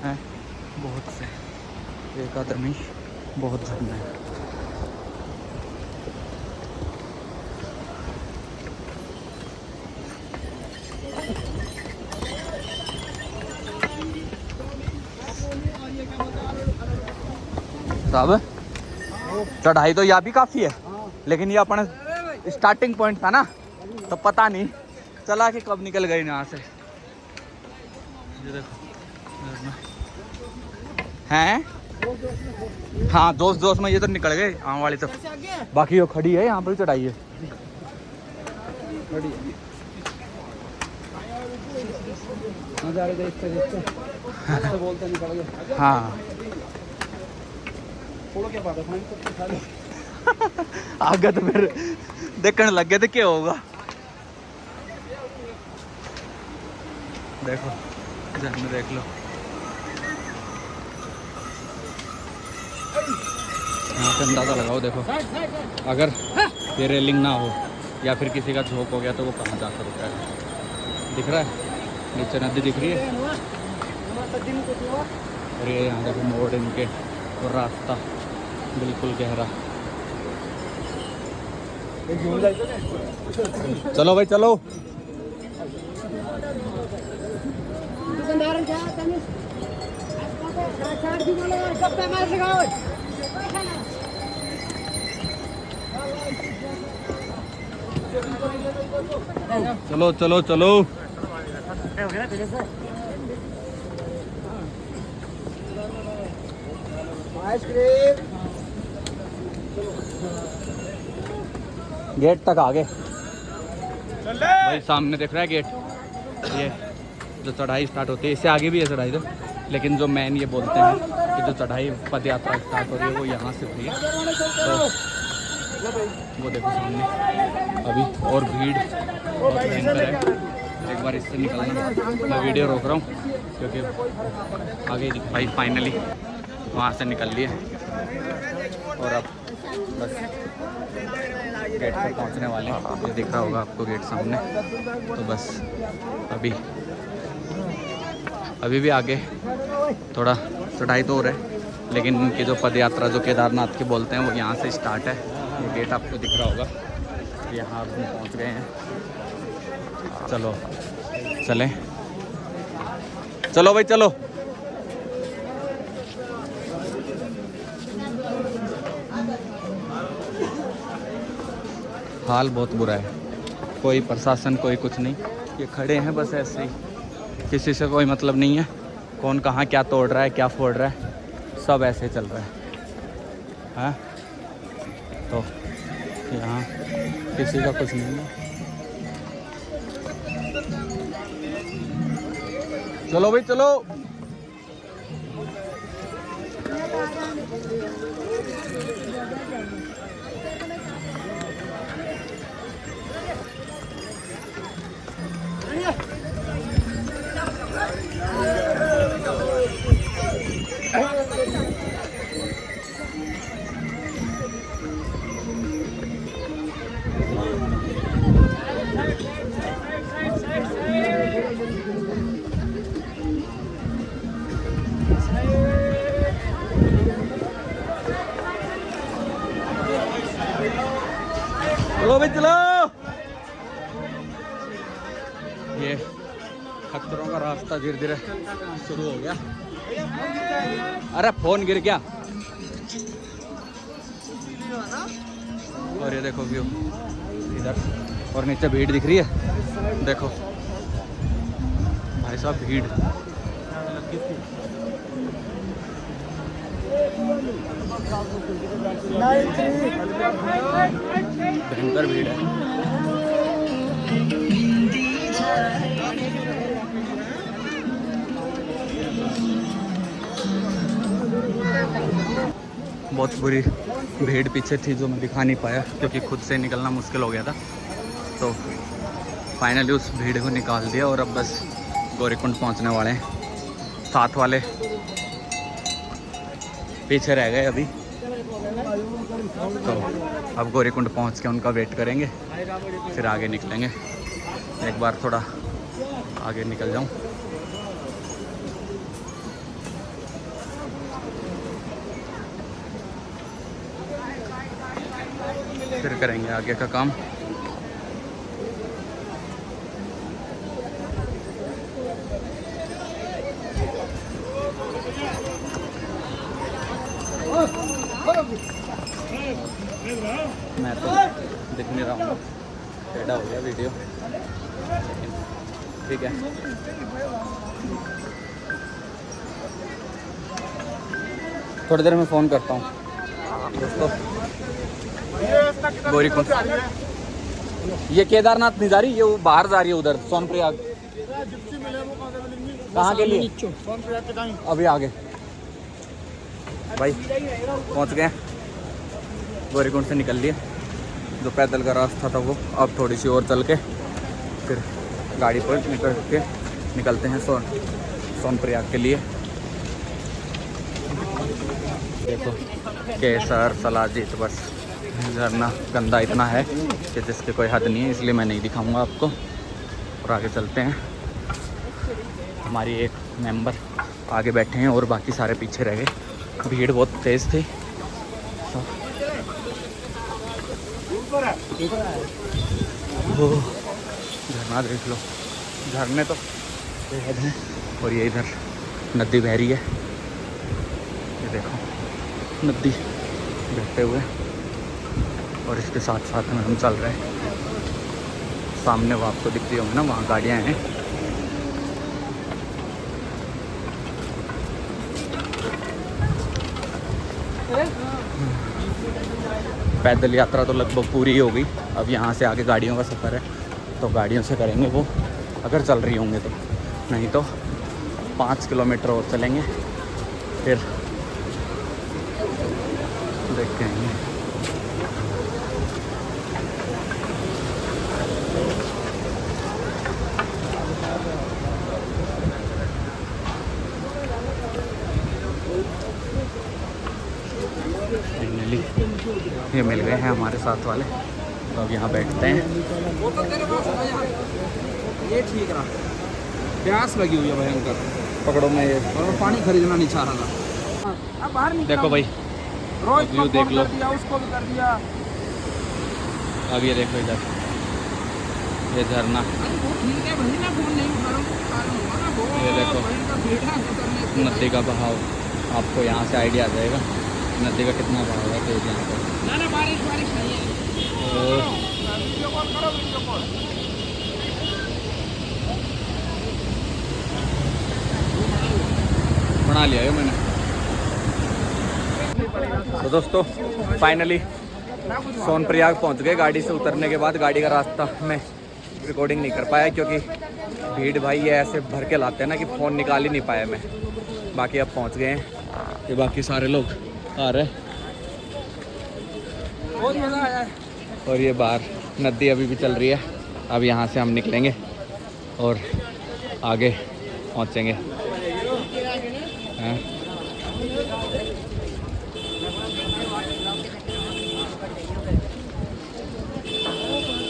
हैं, बहुत से, एक आधा नहीं, बहुत झरने हैं। साहब चढ़ाई तो यहाँ भी काफ़ी है, लेकिन ये अपना स्टार्टिंग पॉइंट था ना, तो पता नहीं चला कि कब निकल गए यहाँ से। ये देखो हैं, हाँ दोस्त दोस्त में ये तो निकल गए आम वाली तो, बाकी वो खड़ी है, यहाँ पर चढ़ाई है। बोलते निकल गए। हाँ आगे तो फिर देखने लग गए थे क्या होगा। देखो झरने देख लो, यहाँ से अंदाज़ा लगाओ। देखो अगर ये रेलिंग ना हो या फिर किसी का झोंक हो गया तो वो कहाँ जा सकता है। दिख रहा है नीचे नदी दिख रही है, और ये यहाँ देखो मोड़ इनके, और रास्ता बिल्कुल गहरा। चलो भाई चलो। चलो चलो चलो। गेट तक आ गए। भाई सामने देख रहा है गेट, ये जो चढ़ाई स्टार्ट होती है, इससे आगे भी है चढ़ाई तो, लेकिन जो मेन ये बोलते हैं कि जो चढ़ाई पद यात्रा स्टार्ट हो रही है वो यहाँ से हो रही है। तो वो देखो सामने अभी और भीड़ बहुत भयंकर है। एक बार इससे निकलना, मैं वीडियो रोक रहा हूँ क्योंकि आगे भाई फाइनली वहाँ से निकल लिए और अब बस गेट पर पहुँचने वाले हैं। ये दिख रहा होगा आपको गेट सामने। तो बस अभी भी आगे थोड़ा चढ़ाई तो हो रहा है, लेकिन उनकी जो पद यात्रा जो केदारनाथ की बोलते हैं वो यहाँ से स्टार्ट है। ये गेट आपको दिख रहा होगा, यहाँ हम पहुँच गए हैं। चलो चलें, चलो भाई चलो। हाल बहुत बुरा है, कोई प्रशासन कोई कुछ नहीं, ये खड़े हैं बस ऐसे ही, किसी से कोई मतलब नहीं है कौन कहाँ क्या तोड़ रहा है क्या फोड़ रहा है, सब ऐसे चल रहा है। हाँ तो यहाँ किसी का कुछ नहीं है। चलो भाई चलो। चलो भाई चलो। ये खच्चरों का रास्ता धीरे धीरे शुरू हो गया। अरे फोन गिर गया। और ये देखो व्यू इधर, और नीचे भीड़ दिख रही है, देखो भाई साहब भीड़। भयंकर भीड़ है। बहुत बुरी भीड़ पीछे थी जो मैं दिखा नहीं पाया क्योंकि खुद से निकलना मुश्किल हो गया था। तो फाइनली उस भीड़ को निकाल दिया और अब बस गौरीकुंड पहुंचने वाले हैं। साथ वाले पीछे रह गए अभी, तो अब गौरीकुंड पहुंच के उनका वेट करेंगे, फिर आगे निकलेंगे। एक बार थोड़ा आगे निकल जाऊं। फिर करेंगे आगे का काम। मैं तो दिख नहीं रहा हूँ, टेढ़ा हो गया वीडियो, ठीक है। थोड़ी देर में फ़ोन करता हूँ दोस्तों। गौरीकुंड, ये केदारनाथ नहीं जा रही, ये वो बाहर जा रही है उधर सोनप्रयाग। कहाँ के लिए? अभी आगे भाई पहुँच गए, गौरीकुंड से निकल लिए। जो पैदल का रास्ता था वो अब थोड़ी सी और चल के फिर गाड़ी पर निकलते हैं सोनप्रयाग के लिए। देखो केसर सलाजीत, बस झरना गंदा इतना है कि जिसके कोई हद नहीं है, इसलिए मैं नहीं दिखाऊंगा आपको। और आगे चलते हैं। हमारी एक मेंबर आगे बैठे हैं और बाकी सारे पीछे रह गए, भीड़ बहुत तेज़ थी। वो झरना देख लो, झरने तो बेहद हैं। और ये इधर नदी बह रही है, ये देखो नदी बहते हुए, और इसके साथ साथ में हम चल रहे हैं। सामने वो आपको दिखती होंगी ना, वहाँ गाड़ियाँ हैं। पैदल यात्रा तो लगभग पूरी हो गई, अब यहाँ से आगे गाड़ियों का सफ़र है। तो गाड़ियों से करेंगे वो, अगर चल रही होंगे तो। नहीं तो 5 किलोमीटर और चलेंगे, फिर देख के आएंगे। फाइनली ये मिल गए हैं हमारे साथ वाले, तो अब यहाँ बैठते हैं। ये ठीक रहा, प्यास लगी हुई है भयंकर, पकड़ो मैं ये, और मैं पानी खरीदना नहीं चाह रहा था। अब बाहर निकला देखो भाई, रोज व्यू को देख फोन लो। कर दिया, उसको भी कर दिया। अब ये देखो इधर ये झरना, वो ठीक है भाई ना, फोन नहीं उठा रहा हूँ, वो ये देखो भयंकर भीड़ है उतरने की। नदी का बहाव, आपको यहाँ से आइडिया आ जाएगा नदी का कितना बहाव है तेज यहाँ पर। ना ना बारिश बारिश नहीं है। वीडियो कॉल करो, वीडियो कॉल। बना लिया है मैंने। तो दोस्तों फाइनली सोनप्रयाग पहुँच गए। गाड़ी से उतरने के बाद गाड़ी का रास्ता में रिकॉर्डिंग नहीं कर पाया, क्योंकि भीड़ भाई ये ऐसे भर के लाते हैं ना कि फ़ोन निकाल ही नहीं पाया मैं। बाकी अब पहुँच गए हैं, ये बाकी सारे लोग आ रहे हैं। बहुत मज़ा आया है। और ये बाहर नदी अभी भी चल रही है। अब यहाँ से हम निकलेंगे और आगे पहुँचेंगे। हैं?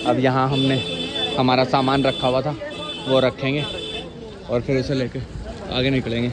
अब यहाँ हमने हमारा सामान रखा हुआ था वो रखेंगे और फिर उसे लेके आगे निकलेंगे।